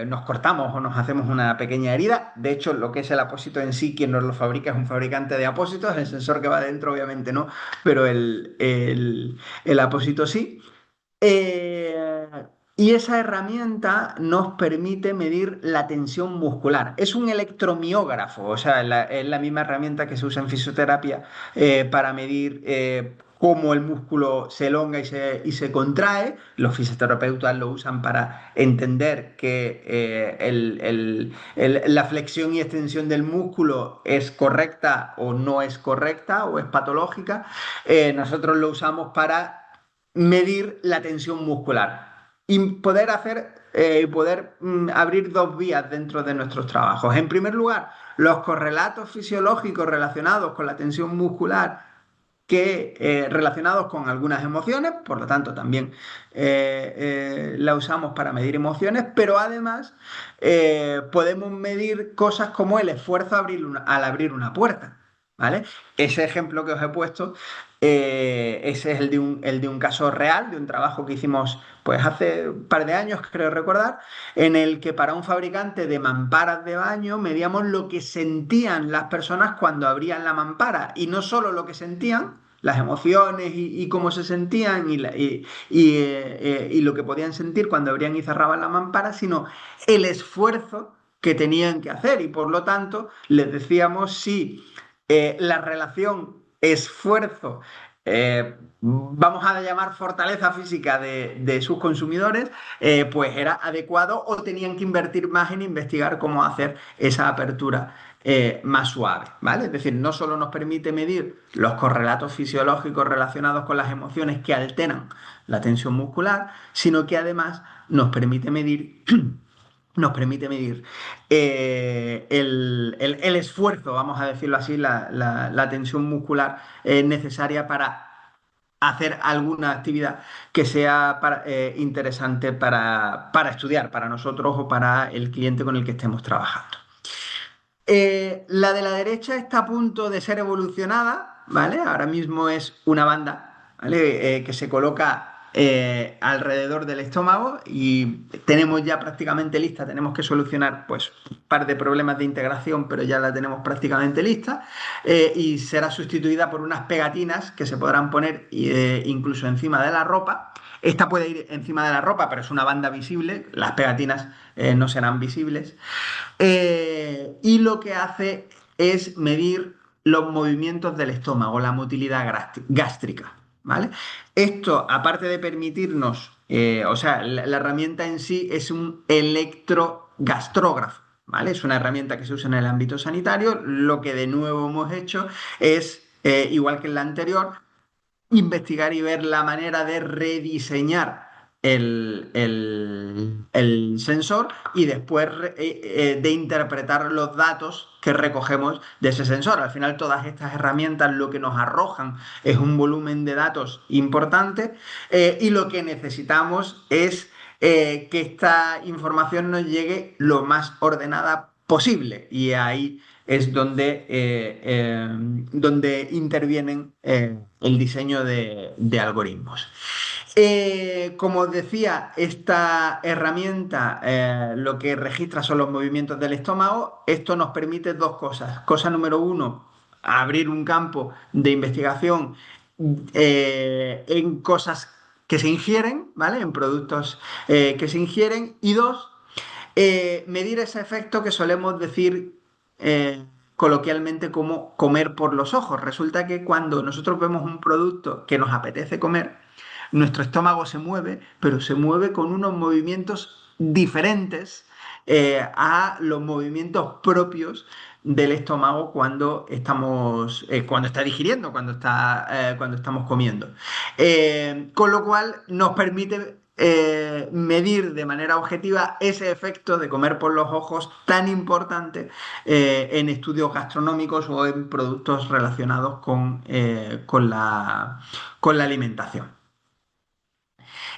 nos cortamos o nos hacemos una pequeña herida. De hecho, lo que es el apósito en sí, quien nos lo fabrica es un fabricante de apósitos, el sensor que va dentro obviamente no, pero el apósito sí. Eh, y esa herramienta nos permite medir la tensión muscular. Es un electromiógrafo, o sea, es la misma herramienta que se usa en fisioterapia para medir cómo el músculo se elonga y se contrae. Los fisioterapeutas lo usan para entender que la flexión y extensión del músculo es correcta o no es correcta o es patológica. Nosotros lo usamos para medir la tensión muscular y poder abrir dos vías dentro de nuestros trabajos. En primer lugar, los correlatos fisiológicos relacionados con la tensión muscular relacionados con algunas emociones, por lo tanto también la usamos para medir emociones, pero además podemos medir cosas como el esfuerzo al abrir una puerta, ¿vale? Ese ejemplo que os he puesto, ese es el de un caso real, de un trabajo que hicimos pues hace un par de años, creo recordar, en el que para un fabricante de mamparas de baño medíamos lo que sentían las personas cuando abrían la mampara, y no solo lo que sentían, las emociones y cómo se sentían y lo que podían sentir cuando abrían y cerraban la mampara, sino el esfuerzo que tenían que hacer, y por lo tanto les decíamos si la relación esfuerzo, vamos a llamar fortaleza física de sus consumidores, pues era adecuado, o tenían que invertir más en investigar cómo hacer esa apertura más suave, ¿vale? Es decir, no solo nos permite medir los correlatos fisiológicos relacionados con las emociones que alteran la tensión muscular, sino que además nos permite medir el esfuerzo, vamos a decirlo así, la tensión muscular necesaria para hacer alguna actividad que sea interesante para estudiar, para nosotros o para el cliente con el que estemos trabajando. La de la derecha está a punto de ser evolucionada, ¿vale? Ahora mismo es una banda, ¿vale? Que se coloca alrededor del estómago y tenemos ya prácticamente lista. Tenemos que solucionar pues un par de problemas de integración, pero ya la tenemos prácticamente lista, y será sustituida por unas pegatinas que se podrán poner incluso encima de la ropa. Esta puede ir encima de la ropa, pero es una banda visible. Las pegatinas no serán visibles. Y lo que hace es medir los movimientos del estómago, la motilidad gástrica, ¿vale? Esto, aparte de permitirnos, o sea, la herramienta en sí es un electrogastrógrafo, ¿vale? Es una herramienta que se usa en el ámbito sanitario. Lo que de nuevo hemos hecho es, igual que en la anterior, investigar y ver la manera de rediseñar el sensor y después de interpretar los datos que recogemos de ese sensor. Al final, todas estas herramientas lo que nos arrojan es un volumen de datos importante, y lo que necesitamos es que esta información nos llegue lo más ordenada posible, y ahí es donde intervienen el diseño de algoritmos. Como os decía, esta herramienta lo que registra son los movimientos del estómago. Esto nos permite dos cosas. Cosa número uno, abrir un campo de investigación en cosas que se ingieren, ¿vale? En productos que se ingieren. Y dos, medir ese efecto que solemos decir coloquialmente como comer por los ojos. Resulta que cuando nosotros vemos un producto que nos apetece comer, nuestro estómago se mueve, pero se mueve con unos movimientos diferentes a los movimientos propios del estómago cuando está digiriendo, cuando estamos comiendo. Con lo cual nos permite medir de manera objetiva ese efecto de comer por los ojos tan importante en estudios gastronómicos o en productos relacionados con la alimentación.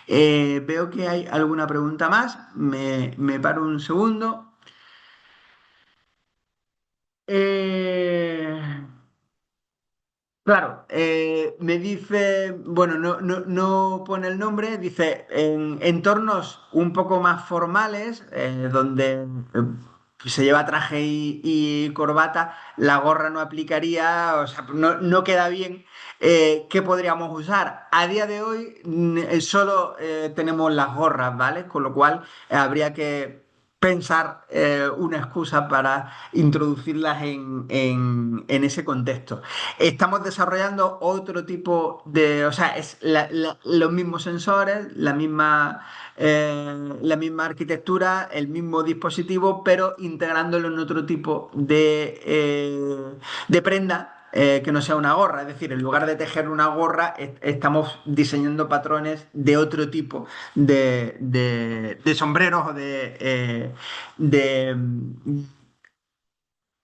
Veo que hay alguna pregunta más. Me paro un segundo. Eh, Claro, me dice, bueno, no pone el nombre, dice en entornos un poco más formales, donde se lleva traje y corbata, la gorra no aplicaría, o sea, no queda bien. ¿Qué podríamos usar? A día de hoy solo tenemos las gorras, ¿vale? Con lo cual habría que pensar una excusa para introducirlas en ese contexto. Estamos desarrollando otro tipo o sea, es los mismos sensores, la misma arquitectura, el mismo dispositivo, pero integrándolo en otro tipo de prenda. Que no sea una gorra, es decir, en lugar de tejer una gorra, estamos diseñando patrones de otro tipo de sombreros o de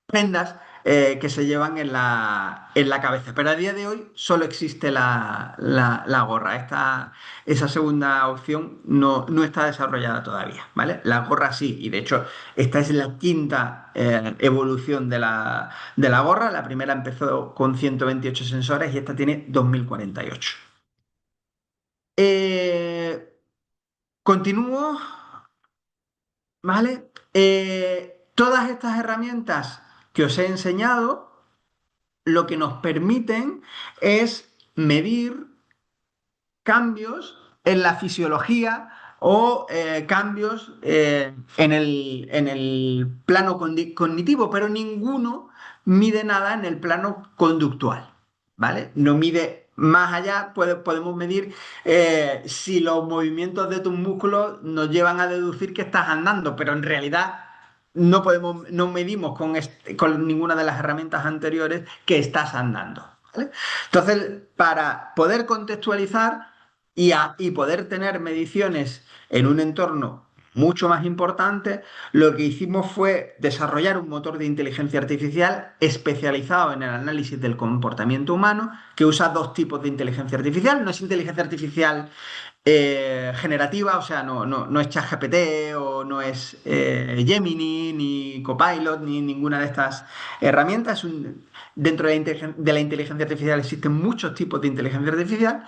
prendas que se llevan en la cabeza. Pero a día de hoy solo existe la gorra. Esa segunda opción no está desarrollada todavía, ¿vale? La gorra sí, y de hecho esta es la quinta evolución de la gorra. La primera empezó con 128 sensores y esta tiene 2048. Continúo, ¿vale? Todas estas herramientas que os he enseñado lo que nos permiten es medir cambios en la fisiología o cambios en el plano cognitivo, pero ninguno mide nada en el plano conductual, ¿vale? No mide más allá, podemos medir si los movimientos de tus músculos nos llevan a deducir que estás andando, pero en realidad no medimos con ninguna de las herramientas anteriores que estás andando, ¿vale? Entonces, para poder contextualizar y poder tener mediciones en un entorno mucho más importante, lo que hicimos fue desarrollar un motor de inteligencia artificial especializado en el análisis del comportamiento humano, que usa dos tipos de inteligencia artificial. No es inteligencia artificial generativa, o sea, no es ChatGPT o no es Gemini, ni Copilot, ni ninguna de estas herramientas. Dentro de la inteligencia artificial existen muchos tipos de inteligencia artificial.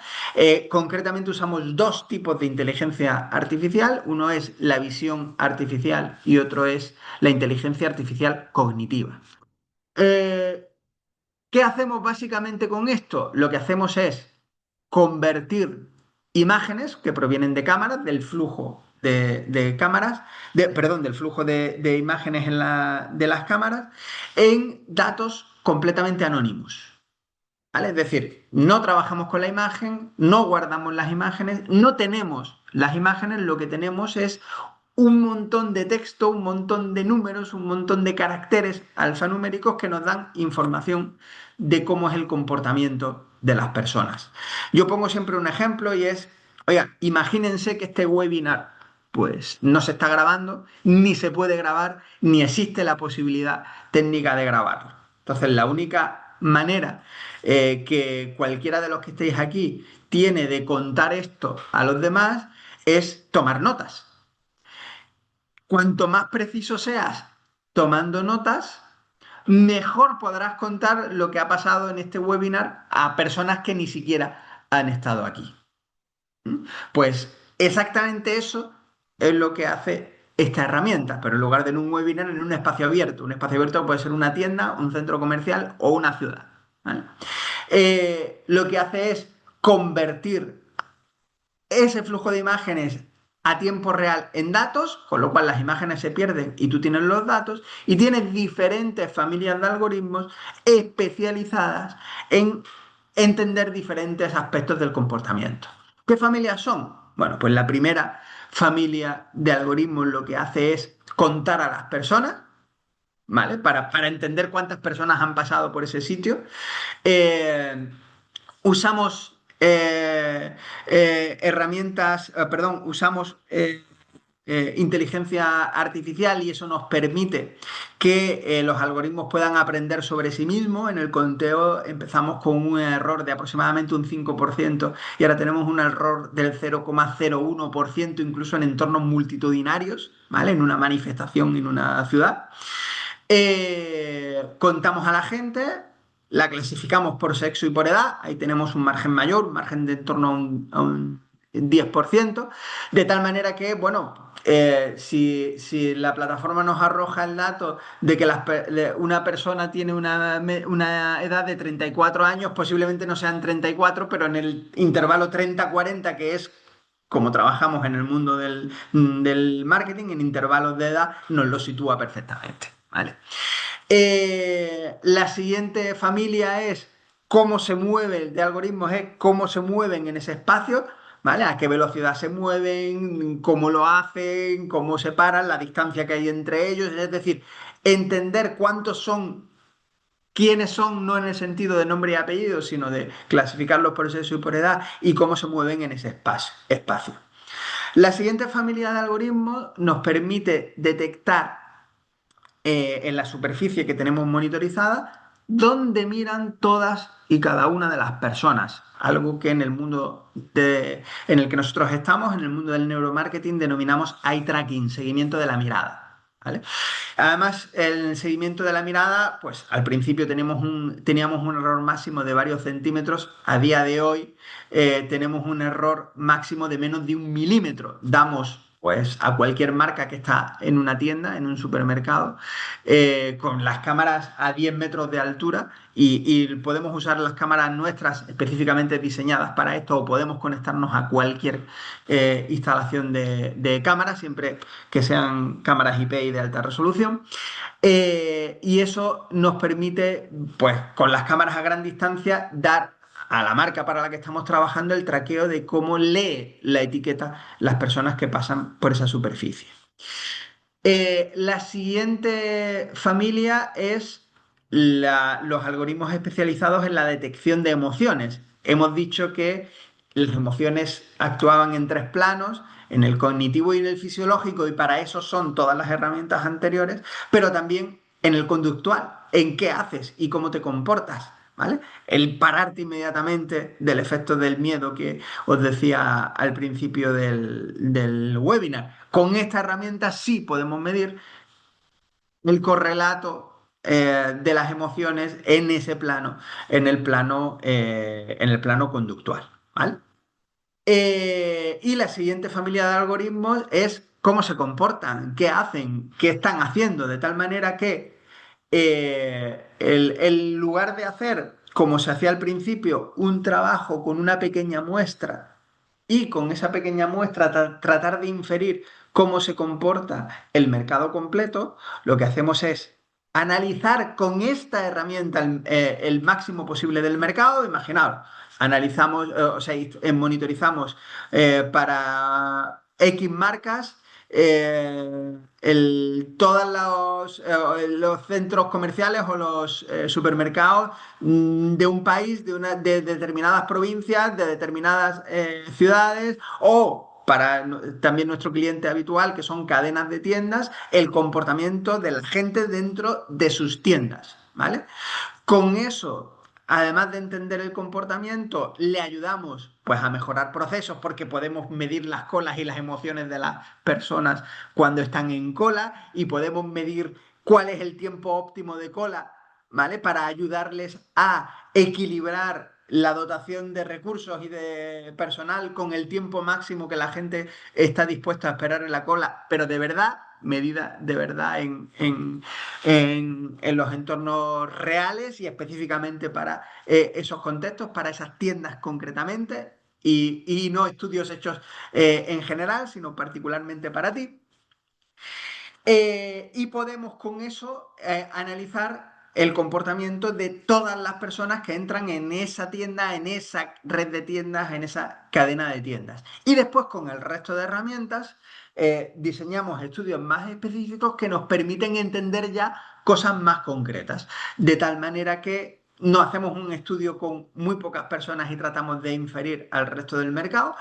Concretamente usamos dos tipos de inteligencia artificial. Uno es la visión artificial y otro es la inteligencia artificial cognitiva. Eh, ¿Qué hacemos básicamente con esto? Lo que hacemos es convertir imágenes que provienen de cámaras, del flujo de cámaras, perdón, del flujo de imágenes de las cámaras, en datos completamente anónimos. ¿Vale? Es decir, no trabajamos con la imagen, no guardamos las imágenes, no tenemos las imágenes, lo que tenemos es un montón de texto, un montón de números, un montón de caracteres alfanuméricos que nos dan información de cómo es el comportamiento de las personas. Yo pongo siempre un ejemplo y es, oiga, imagínense que este webinar pues no se está grabando, ni se puede grabar, ni existe la posibilidad técnica de grabarlo. Entonces, la única manera que cualquiera de los que estéis aquí tiene de contar esto a los demás es tomar notas. Cuanto más preciso seas tomando notas, mejor podrás contar lo que ha pasado en este webinar a personas que ni siquiera han estado aquí. ¿Mm? Pues exactamente eso es lo que hace esta herramienta, pero en lugar de en un webinar, en un espacio abierto. Un espacio abierto puede ser una tienda, un centro comercial o una ciudad. ¿Vale? Lo que hace es convertir ese flujo de imágenes a tiempo real en datos, con lo cual las imágenes se pierden y tú tienes los datos, y tienes diferentes familias de algoritmos especializadas en entender diferentes aspectos del comportamiento. ¿Qué familias son? Bueno, pues la primera familia de algoritmos lo que hace es contar a las personas, ¿vale? Para entender cuántas personas han pasado por ese sitio. Eh, usamos herramientas, perdón, usamos inteligencia artificial, y eso nos permite que los algoritmos puedan aprender sobre sí mismos. En el conteo empezamos con un error de aproximadamente un 5% y ahora tenemos un error del 0,01% incluso en entornos multitudinarios, ¿vale? En una manifestación en una ciudad. Contamos a la gente, la clasificamos por sexo y por edad, ahí tenemos un margen mayor, un margen de en torno a un 10%, de tal manera que, bueno, si la plataforma nos arroja el dato de que una persona tiene una edad de 34 años, posiblemente no sean 34, pero en el intervalo 30-40, que es como trabajamos en el mundo del marketing, en intervalos de edad, nos lo sitúa perfectamente. ¿Vale? La siguiente familia es cómo se mueve, de algoritmos es cómo se mueven en ese espacio, ¿vale? A qué velocidad se mueven, cómo lo hacen, cómo se paran, la distancia que hay entre ellos, es decir, entender cuántos son, quiénes son, no en el sentido de nombre y apellido, sino de clasificarlos por sexo y por edad, y cómo se mueven en ese espacio. La siguiente familia de algoritmos nos permite detectar en la superficie que tenemos monitorizada dónde miran todas y cada una de las personas. Algo que en el mundo en el que nosotros estamos, en el mundo del neuromarketing, denominamos eye tracking, seguimiento de la mirada. ¿Vale? Además, el seguimiento de la mirada, pues al principio teníamos un error máximo de varios centímetros. A día de hoy tenemos un error máximo de menos de 1 milímetro. Damos pues a cualquier marca que está en una tienda, en un supermercado, con las cámaras a 10 metros de altura, y podemos usar las cámaras nuestras específicamente diseñadas para esto, o podemos conectarnos a cualquier instalación de cámaras, siempre que sean cámaras IP y de alta resolución. Y eso nos permite, pues con las cámaras a gran distancia, dar a la marca para la que estamos trabajando el traqueo de cómo lee la etiqueta las personas que pasan por esa superficie. La siguiente familia es los algoritmos especializados en la detección de emociones. Hemos dicho que las emociones actuaban en 3 planos, en el cognitivo y en el fisiológico, y para eso son todas las herramientas anteriores, pero también en el conductual, en qué haces y cómo te comportas. ¿Vale? El pararte inmediatamente del efecto del miedo que os decía al principio del webinar. Con esta herramienta sí podemos medir el correlato de las emociones en ese plano, en el plano conductual. ¿Vale? Y la siguiente familia de algoritmos es cómo se comportan, qué hacen, qué están haciendo, de tal manera que el lugar de hacer, como se hacía al principio, un trabajo con una pequeña muestra, y con esa pequeña muestra tratar de inferir cómo se comporta el mercado completo, lo que hacemos es analizar con esta herramienta el máximo posible del mercado. Imaginaos, analizamos, o sea, monitorizamos para X marcas todos los centros comerciales o los supermercados de un país, de determinadas provincias, de determinadas ciudades, o para también nuestro cliente habitual, que son cadenas de tiendas, el comportamiento de la gente dentro de sus tiendas, ¿vale? Con eso, además de entender el comportamiento, le ayudamos pues a mejorar procesos, porque podemos medir las colas y las emociones de las personas cuando están en cola, y podemos medir cuál es el tiempo óptimo de cola, ¿vale? Para ayudarles a equilibrar la dotación de recursos y de personal con el tiempo máximo que la gente está dispuesta a esperar en la cola, pero de verdad, medida de verdad en los entornos reales y específicamente para esos contextos, para esas tiendas concretamente, y no estudios hechos en general, sino particularmente para ti. Y podemos con eso analizar el comportamiento de todas las personas que entran en esa tienda, en esa red de tiendas, en esa cadena de tiendas. Y después con el resto de herramientas diseñamos estudios más específicos que nos permiten entender ya cosas más concretas. De tal manera que no hacemos un estudio con muy pocas personas y tratamos de inferir al resto del mercado.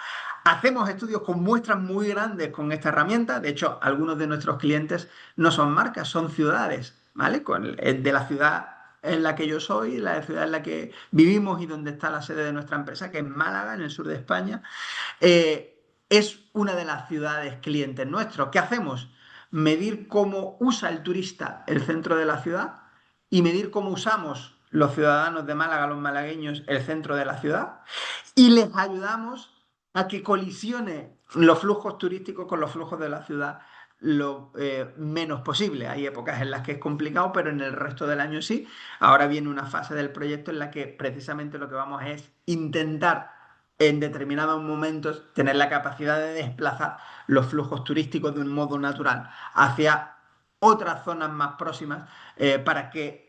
Hacemos estudios con muestras muy grandes con esta herramienta. De hecho, algunos de nuestros clientes no son marcas, son ciudades, ¿vale? De la ciudad en la que yo soy, la ciudad en la que vivimos y donde está la sede de nuestra empresa, que es Málaga, en el sur de España. Es una de las ciudades clientes nuestros. ¿Qué hacemos? Medir cómo usa el turista el centro de la ciudad y medir cómo usamos los ciudadanos de Málaga, los malagueños, el centro de la ciudad, y les ayudamos a que colisione los flujos turísticos con los flujos de la ciudad lo menos posible. Hay épocas en las que es complicado, pero en el resto del año sí. Ahora viene una fase del proyecto en la que precisamente lo que vamos es intentar en determinados momentos tener la capacidad de desplazar los flujos turísticos de un modo natural hacia otras zonas más próximas para que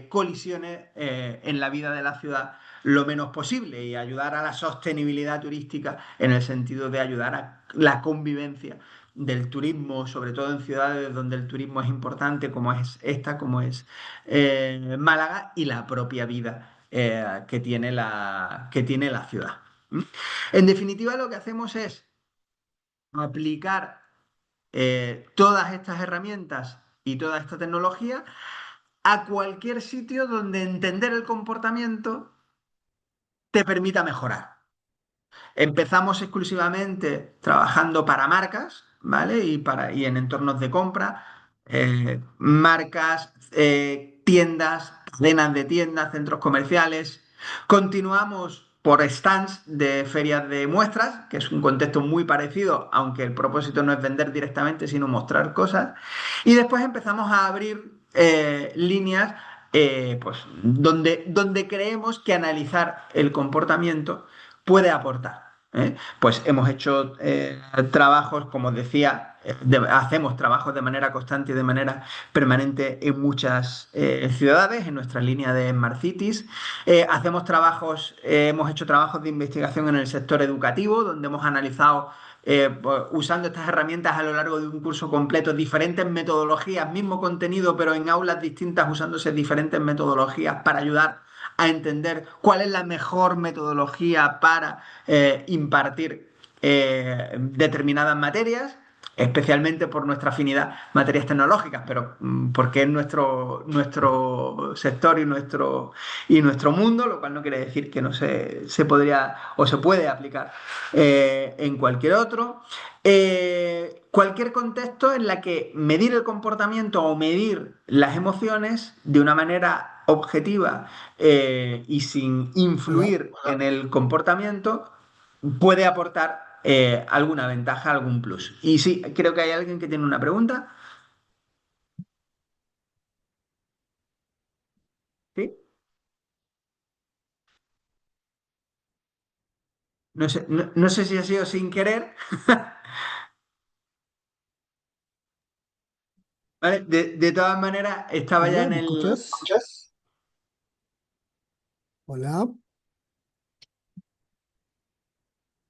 colisione en la vida de la ciudad lo menos posible y ayudar a la sostenibilidad turística en el sentido de ayudar a la convivencia del turismo, sobre todo en ciudades donde el turismo es importante, como es esta, como es Málaga, y la propia vida que tiene la ciudad. ¿Mm? En definitiva, lo que hacemos es aplicar todas estas herramientas y toda esta tecnología a cualquier sitio donde entender el comportamiento te permita mejorar. Empezamos exclusivamente trabajando para marcas, ¿vale? Y en entornos de compra, marcas, tiendas, cadenas de tiendas, centros comerciales. Continuamos por stands de ferias de muestras, que es un contexto muy parecido, aunque el propósito no es vender directamente, sino mostrar cosas. Y después empezamos a abrir líneas pues, donde creemos que analizar el comportamiento puede aportar. Pues hemos hecho trabajos, como decía, hacemos trabajos de manera constante y de manera permanente en muchas ciudades, en nuestra línea de Smart Cities. Hacemos trabajos, hemos hecho trabajos de investigación en el sector educativo, donde hemos analizado pues, usando estas herramientas a lo largo de un curso completo, diferentes metodologías, mismo contenido, pero en aulas distintas, usándose diferentes metodologías para ayudar a entender cuál es la mejor metodología para impartir determinadas materias, especialmente por nuestra afinidad materias tecnológicas, pero porque es nuestro sector y nuestro mundo, lo cual no quiere decir que no se podría o se puede aplicar en cualquier otro. Cualquier contexto en la que medir el comportamiento o medir las emociones de una manera objetiva y sin Hola, influir en el comportamiento puede aportar alguna ventaja, algún plus. Y sí, creo que hay alguien que tiene una pregunta. ¿Sí? No sé si ha sido sin querer. ¿Vale? De todas maneras, estaba ya hola, en ¿me el... escuchas? Hola,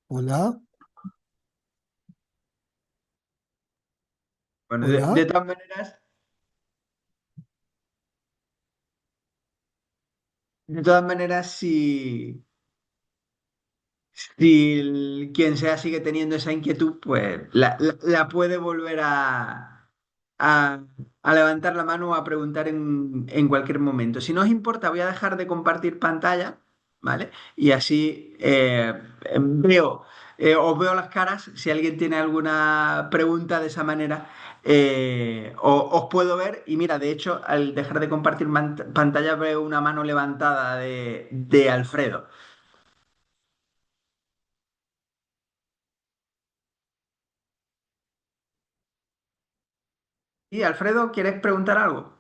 hola, Bueno, hola. de todas maneras, si quien sea sigue teniendo esa inquietud, pues la puede volver a- a levantar la mano o a preguntar en cualquier momento. Si no os importa, voy a dejar de compartir pantalla, ¿vale? Y así veo os veo las caras, si alguien tiene alguna pregunta de esa manera, os puedo ver y mira, de hecho, al dejar de compartir pantalla veo una mano levantada de Alfredo. Y Alfredo, ¿quieres preguntar algo?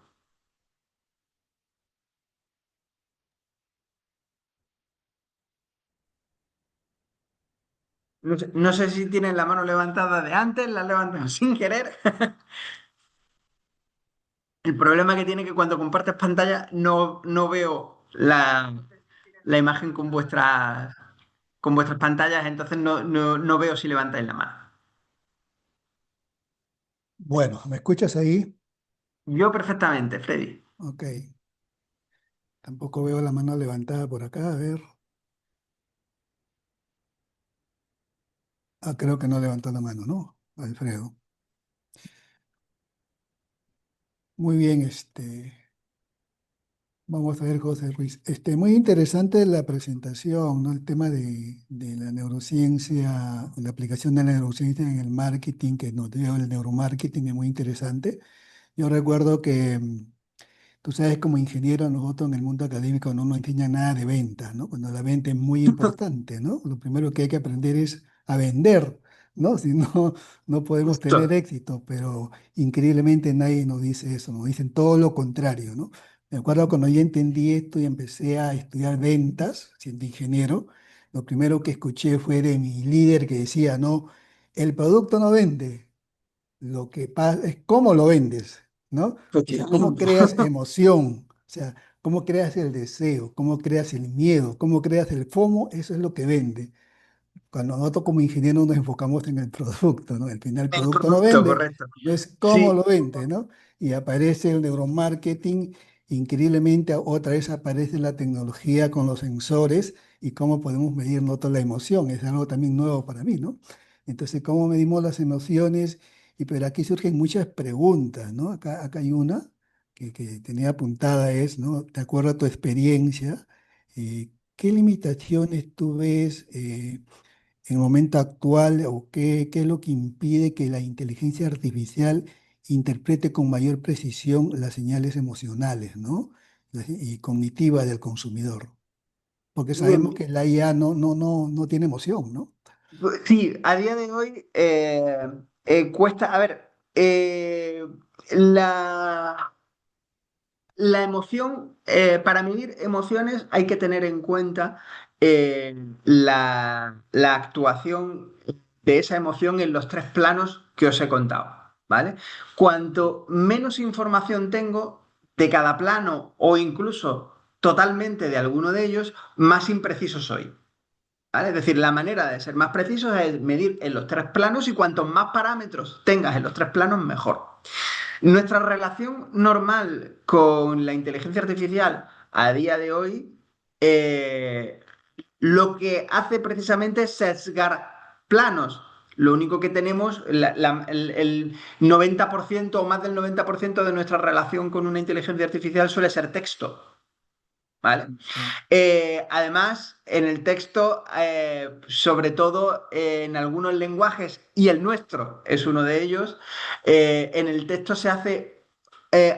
No sé si tienes la mano levantada de antes, la has levantado sin querer. El problema que tiene es que cuando compartes pantalla no veo la imagen con vuestras pantallas, entonces no veo si levantáis la mano. Bueno, ¿me escuchas ahí? Yo perfectamente, Freddy. Ok, tampoco veo la mano levantada por acá, a ver. Ah, creo que no levantó la mano, ¿no? Alfredo. Muy bien, vamos a ver, José Ruiz. Muy interesante la presentación, ¿no? El tema de la neurociencia, la aplicación de la neurociencia en el marketing que nos dio el neuromarketing es muy interesante. Yo recuerdo que tú sabes, como ingeniero, nosotros en el mundo académico no nos enseñan nada de ventas, ¿no? Cuando la venta es muy importante, ¿no? Lo primero que hay que aprender es a vender, ¿no? Si no, no podemos tener Justo. éxito, pero increíblemente nadie nos dice eso, nos dicen todo lo contrario, ¿no? Me acuerdo cuando yo entendí esto y empecé a estudiar ventas, siendo ingeniero, lo primero que escuché fue de mi líder que decía, no, el producto no vende, lo que pasa es cómo lo vendes, ¿no? O sea, cómo Efectivamente. creas emoción, o sea, cómo creas el deseo, cómo creas el miedo, cómo creas el FOMO, eso es lo que vende. Cuando nosotros como ingenieros nos enfocamos en el producto, ¿no? Al final el El producto no producto, vende, correcto. no es cómo Sí, lo vende, ¿no? Y aparece el neuromarketing, increíblemente otra vez aparece la tecnología con los sensores y cómo podemos medir nosotros la emoción, es algo también nuevo para mí, ¿no? Entonces, ¿cómo medimos las emociones? Y pero aquí surgen muchas preguntas, ¿no? Acá hay una que tenía apuntada es, ¿no? De acuerdo a tu experiencia, ¿qué limitaciones tú ves? En el momento actual o qué es lo que impide que la inteligencia artificial interprete con mayor precisión las señales emocionales, ¿no? Y cognitivas del consumidor. Porque sabemos que la IA no tiene emoción, ¿no? sí, a día de hoy cuesta, a ver, la, la emoción, para medir emociones hay que tener en cuenta la actuación de esa emoción en los tres planos que os he contado, ¿vale? Cuanto menos información tengo de cada plano o incluso totalmente de alguno de ellos, más impreciso soy. ¿Vale? Es decir, la manera de ser más preciso es medir en los tres planos y cuantos más parámetros tengas en los tres planos, mejor. Nuestra relación normal con la inteligencia artificial a día de hoy eh, lo que hace precisamente es sesgar planos. Lo único que tenemos, el 90% o más del 90% de nuestra relación con una inteligencia artificial suele ser texto. ¿Vale? Ya. Además, en el texto, sobre todo en algunos lenguajes, y el nuestro es uno de ellos, en el texto se hace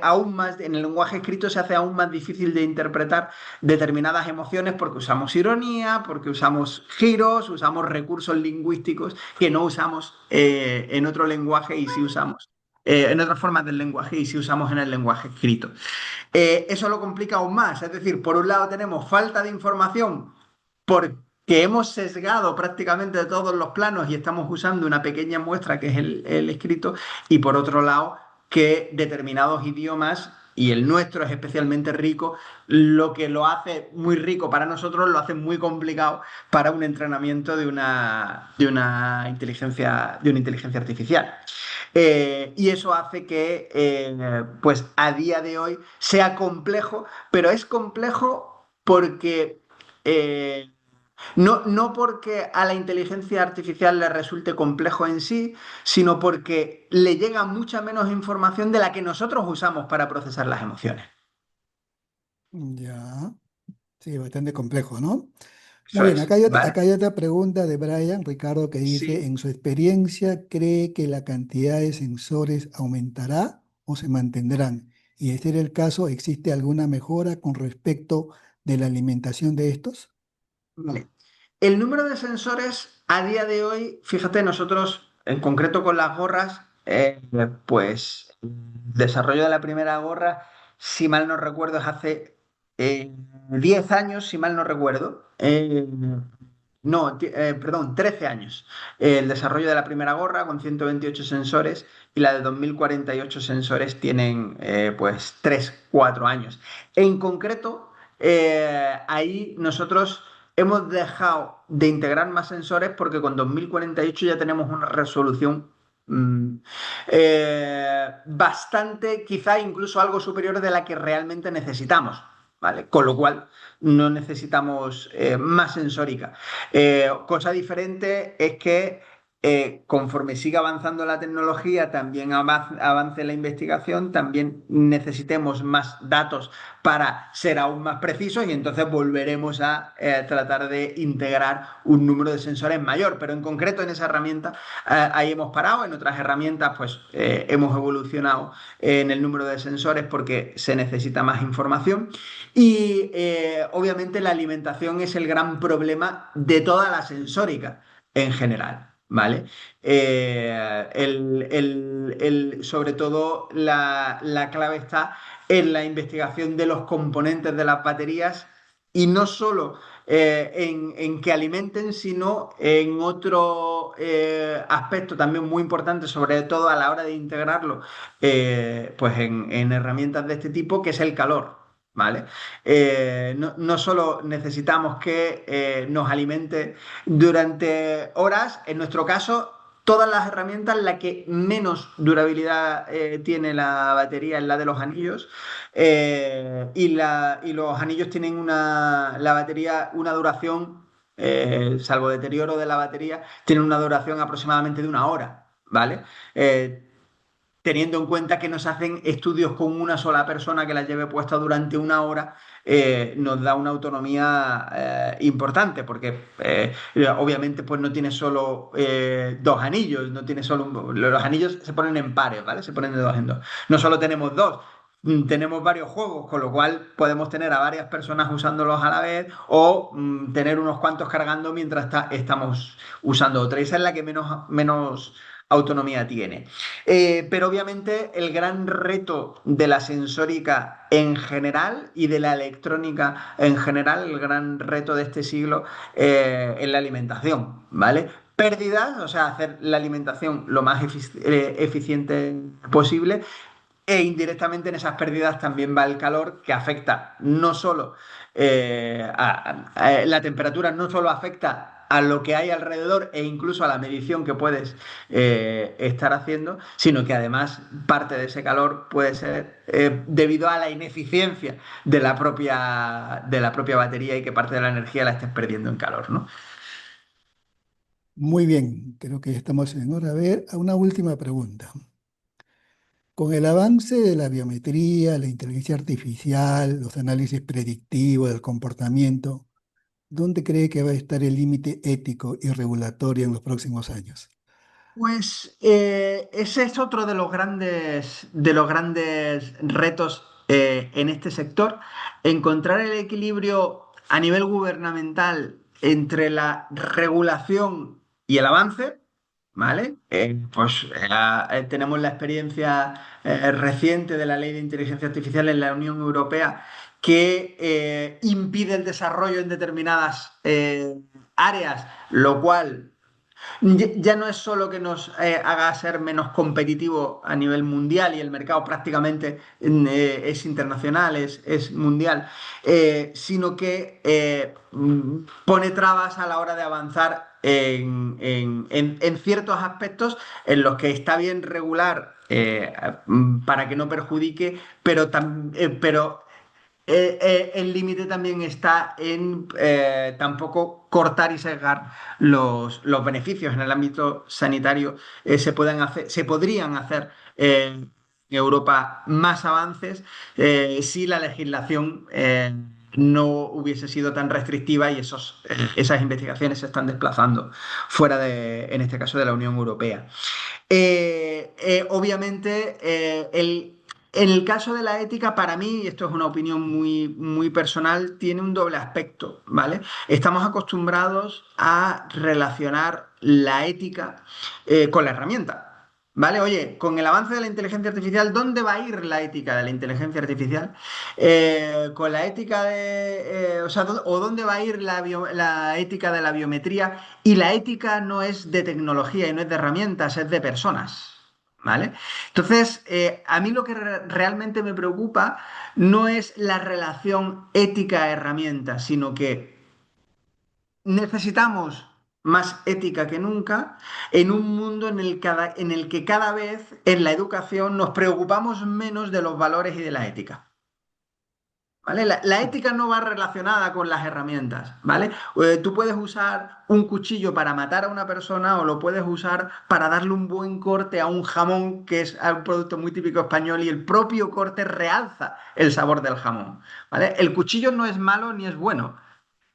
aún más, en el lenguaje escrito se hace aún más difícil de interpretar determinadas emociones porque usamos ironía, porque usamos giros, usamos recursos lingüísticos que no usamos en otro lenguaje y si usamos. En otras formas del lenguaje y si usamos en el lenguaje escrito. Eso lo complica aún más. Es decir, por un lado tenemos falta de información porque hemos sesgado prácticamente todos los planos y estamos usando una pequeña muestra que es el escrito, y por otro lado que determinados idiomas, y el nuestro es especialmente rico, lo que lo hace muy rico para nosotros lo hace muy complicado para un entrenamiento de una inteligencia artificial. Y eso hace que, pues a día de hoy sea complejo, pero es complejo porque no porque a la inteligencia artificial le resulte complejo en sí, sino porque le llega mucha menos información de la que nosotros usamos para procesar las emociones. Ya, sí, bastante complejo, ¿no? Muy Eso bien, es, ¿vale? acá hay otra pregunta de Brian Ricardo que dice, Sí. en su experiencia, ¿cree que la cantidad de sensores aumentará o se mantendrán? Y de ser el caso, ¿existe alguna mejora con respecto de la alimentación de estos? Vale. El número de sensores a día de hoy, fíjate, nosotros en concreto con las gorras, pues el desarrollo de la primera gorra, si mal no recuerdo, es hace 10 años, si mal no recuerdo. No, perdón, 13 años. El desarrollo de la primera gorra con 128 sensores y la de 2048 sensores tienen pues 3 4 años. En concreto, ahí nosotros hemos dejado de integrar más sensores porque con 2048 ya tenemos una resolución mm, bastante, quizá incluso algo superior de la que realmente necesitamos, ¿vale? Con lo cual no necesitamos más sensórica. Cosa diferente es que conforme siga avanzando la tecnología, también avance la investigación, también necesitemos más datos para ser aún más precisos y entonces volveremos a tratar de integrar un número de sensores mayor. Pero en concreto en esa herramienta ahí hemos parado, en otras herramientas pues hemos evolucionado en el número de sensores porque se necesita más información y obviamente la alimentación es el gran problema de toda la sensórica en general. ¿Vale? Sobre todo la clave está en la investigación de los componentes de las baterías y no solo en que alimenten, sino en otro aspecto también muy importante, sobre todo a la hora de integrarlo pues en herramientas de este tipo, que es el calor. ¿Vale? No solo necesitamos que nos alimente durante horas, en nuestro caso, todas las herramientas, la que menos durabilidad tiene la batería es la de los anillos. Y los anillos tienen la batería, una duración, salvo deterioro de la batería, tienen una duración aproximadamente de una hora, ¿vale? Teniendo en cuenta que nos hacen estudios con una sola persona que la lleve puesta durante una hora, nos da una autonomía importante, porque obviamente pues no tiene solo dos anillos, no tiene solo los anillos se ponen en pares, ¿vale? Se ponen de dos en dos. No solo tenemos dos, tenemos varios juegos, con lo cual podemos tener a varias personas usándolos a la vez o tener unos cuantos cargando mientras estamos usando otra. Esa es la que menos autonomía tiene. Pero obviamente el gran reto de la sensórica en general y de la electrónica en general, el gran reto de este siglo es la alimentación, ¿vale? Pérdidas, o sea, hacer la alimentación lo más eficiente posible e indirectamente en esas pérdidas también va el calor que afecta no solo la temperatura, no solo afecta a lo que hay alrededor e incluso a la medición que puedes estar haciendo, sino que además parte de ese calor puede ser debido a la ineficiencia de la propia batería y que parte de la energía la estés perdiendo en calor, ¿no? Muy bien, creo que ya estamos en hora. A ver, una última pregunta. Con el avance de la biometría, la inteligencia artificial, los análisis predictivos del comportamiento, ¿dónde cree que va a estar el límite ético y regulatorio en los próximos años? Pues ese es otro de los grandes retos en este sector, encontrar el equilibrio a nivel gubernamental entre la regulación y el avance, ¿vale? Tenemos la experiencia reciente de la Ley de Inteligencia Artificial en la Unión Europea que impide el desarrollo en determinadas áreas, lo cual ya no es solo que nos haga ser menos competitivos a nivel mundial y el mercado prácticamente es internacional, es mundial, sino que pone trabas a la hora de avanzar en ciertos aspectos en los que está bien regular para que no perjudique, pero el límite también está en tampoco cortar y sesgar los beneficios en el ámbito sanitario. Se podrían hacer en Europa más avances si la legislación no hubiese sido tan restrictiva y esas investigaciones se están desplazando fuera en este caso, de la Unión Europea. Obviamente, en el caso de la ética, para mí, y esto es una opinión muy, muy personal, tiene un doble aspecto, ¿vale? Estamos acostumbrados a relacionar la ética con la herramienta. ¿Vale? Oye, con el avance de la inteligencia artificial, ¿dónde va a ir la ética de la inteligencia artificial? Con la ética o sea, o dónde va a ir la ética de la biometría. Y la ética no es de tecnología y no es de herramientas, es de personas. ¿Vale? Entonces, a mí lo que realmente me preocupa no es la relación ética-herramienta, sino que necesitamos más ética que nunca en un mundo en el que cada vez en la educación nos preocupamos menos de los valores y de la ética. ¿Vale? La ética no va relacionada con las herramientas, ¿vale? Tú puedes usar un cuchillo para matar a una persona o lo puedes usar para darle un buen corte a un jamón, que es un producto muy típico español, y el propio corte realza el sabor del jamón, ¿vale? El cuchillo no es malo ni es bueno,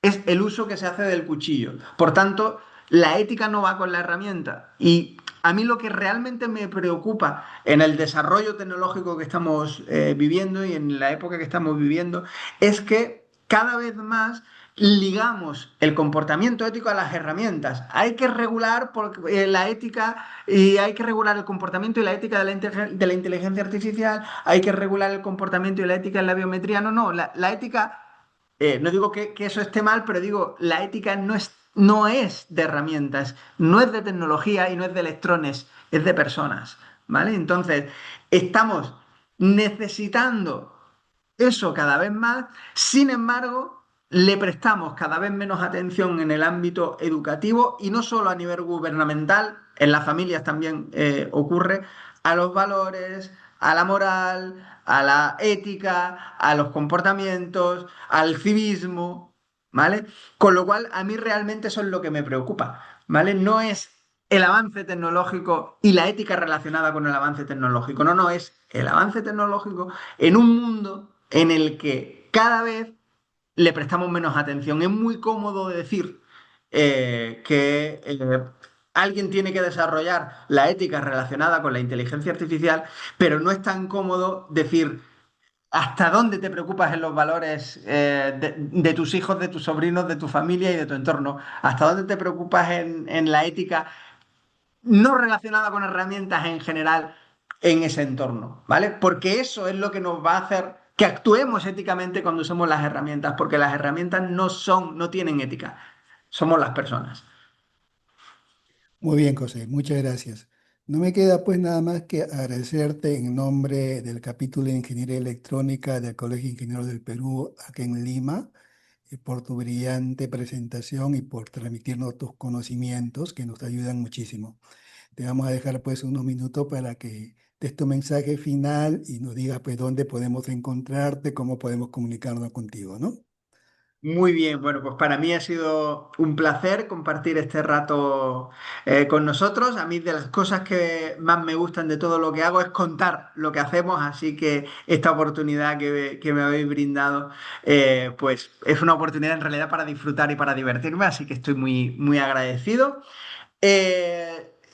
es el uso que se hace del cuchillo. Por tanto, la ética no va con la herramienta. Y a mí lo que realmente me preocupa en el desarrollo tecnológico que estamos viviendo y en la época que estamos viviendo es que cada vez más ligamos el comportamiento ético a las herramientas. Hay que regular la ética y hay que regular el comportamiento y la ética de la inteligencia artificial, hay que regular el comportamiento y la ética en la biometría. No, no, la ética, no digo que eso esté mal, pero digo, la ética no es de herramientas, no es de tecnología y no es de electrones, es de personas, ¿vale? Entonces, estamos necesitando eso cada vez más, sin embargo, le prestamos cada vez menos atención en el ámbito educativo y no solo a nivel gubernamental, en las familias también ocurre, a los valores, a la moral, a la ética, a los comportamientos, al civismo, ¿vale? Con lo cual, a mí realmente eso es lo que me preocupa, ¿vale? No es el avance tecnológico y la ética relacionada con el avance tecnológico, no, no, es el avance tecnológico en un mundo en el que cada vez le prestamos menos atención. Es muy cómodo decir que alguien tiene que desarrollar la ética relacionada con la inteligencia artificial, pero no es tan cómodo decir hasta dónde te preocupas en los valores de tus hijos, de tus sobrinos, de tu familia y de tu entorno. Hasta dónde te preocupas en la ética no relacionada con herramientas en general en ese entorno, ¿vale? Porque eso es lo que nos va a hacer que actuemos éticamente cuando usemos las herramientas, porque las herramientas no tienen ética, somos las personas. Muy bien, José, muchas gracias. No me queda pues nada más que agradecerte en nombre del capítulo de Ingeniería Electrónica del Colegio de Ingenieros del Perú, aquí en Lima, por tu brillante presentación y por transmitirnos tus conocimientos que nos ayudan muchísimo. Te vamos a dejar pues unos minutos para que des tu mensaje final y nos digas pues dónde podemos encontrarte, cómo podemos comunicarnos contigo, ¿no? Muy bien, bueno, pues para mí ha sido un placer compartir este rato con nosotros. A mí de las cosas que más me gustan de todo lo que hago es contar lo que hacemos, así que esta oportunidad que me habéis brindado, pues es una oportunidad en realidad para disfrutar y para divertirme, así que estoy muy, muy agradecido.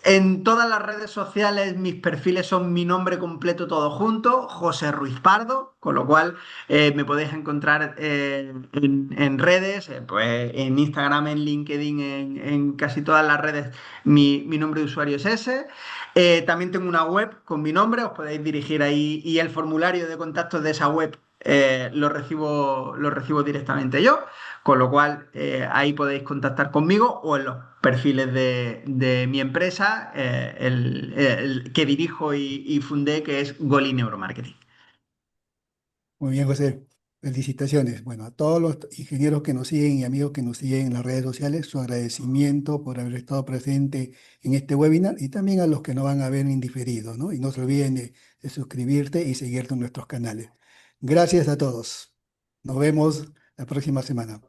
En todas las redes sociales mis perfiles son mi nombre completo todo junto, José Ruiz Pardo, con lo cual me podéis encontrar en redes, pues en Instagram, en LinkedIn, en casi todas las redes mi nombre de usuario es ese. También tengo una web con mi nombre, os podéis dirigir ahí y el formulario de contacto de esa web lo recibo directamente yo. Con lo cual, ahí podéis contactar conmigo o en los perfiles de mi empresa, el que dirijo y fundé, que es Goli Neuromarketing. Muy bien, José. Felicitaciones. Bueno, a todos los ingenieros que nos siguen y amigos que nos siguen en las redes sociales, su agradecimiento por haber estado presente en este webinar y también a los que nos van a ver en diferido, ¿no? Y no se olviden de suscribirte y seguirte en nuestros canales. Gracias a todos. Nos vemos la próxima semana.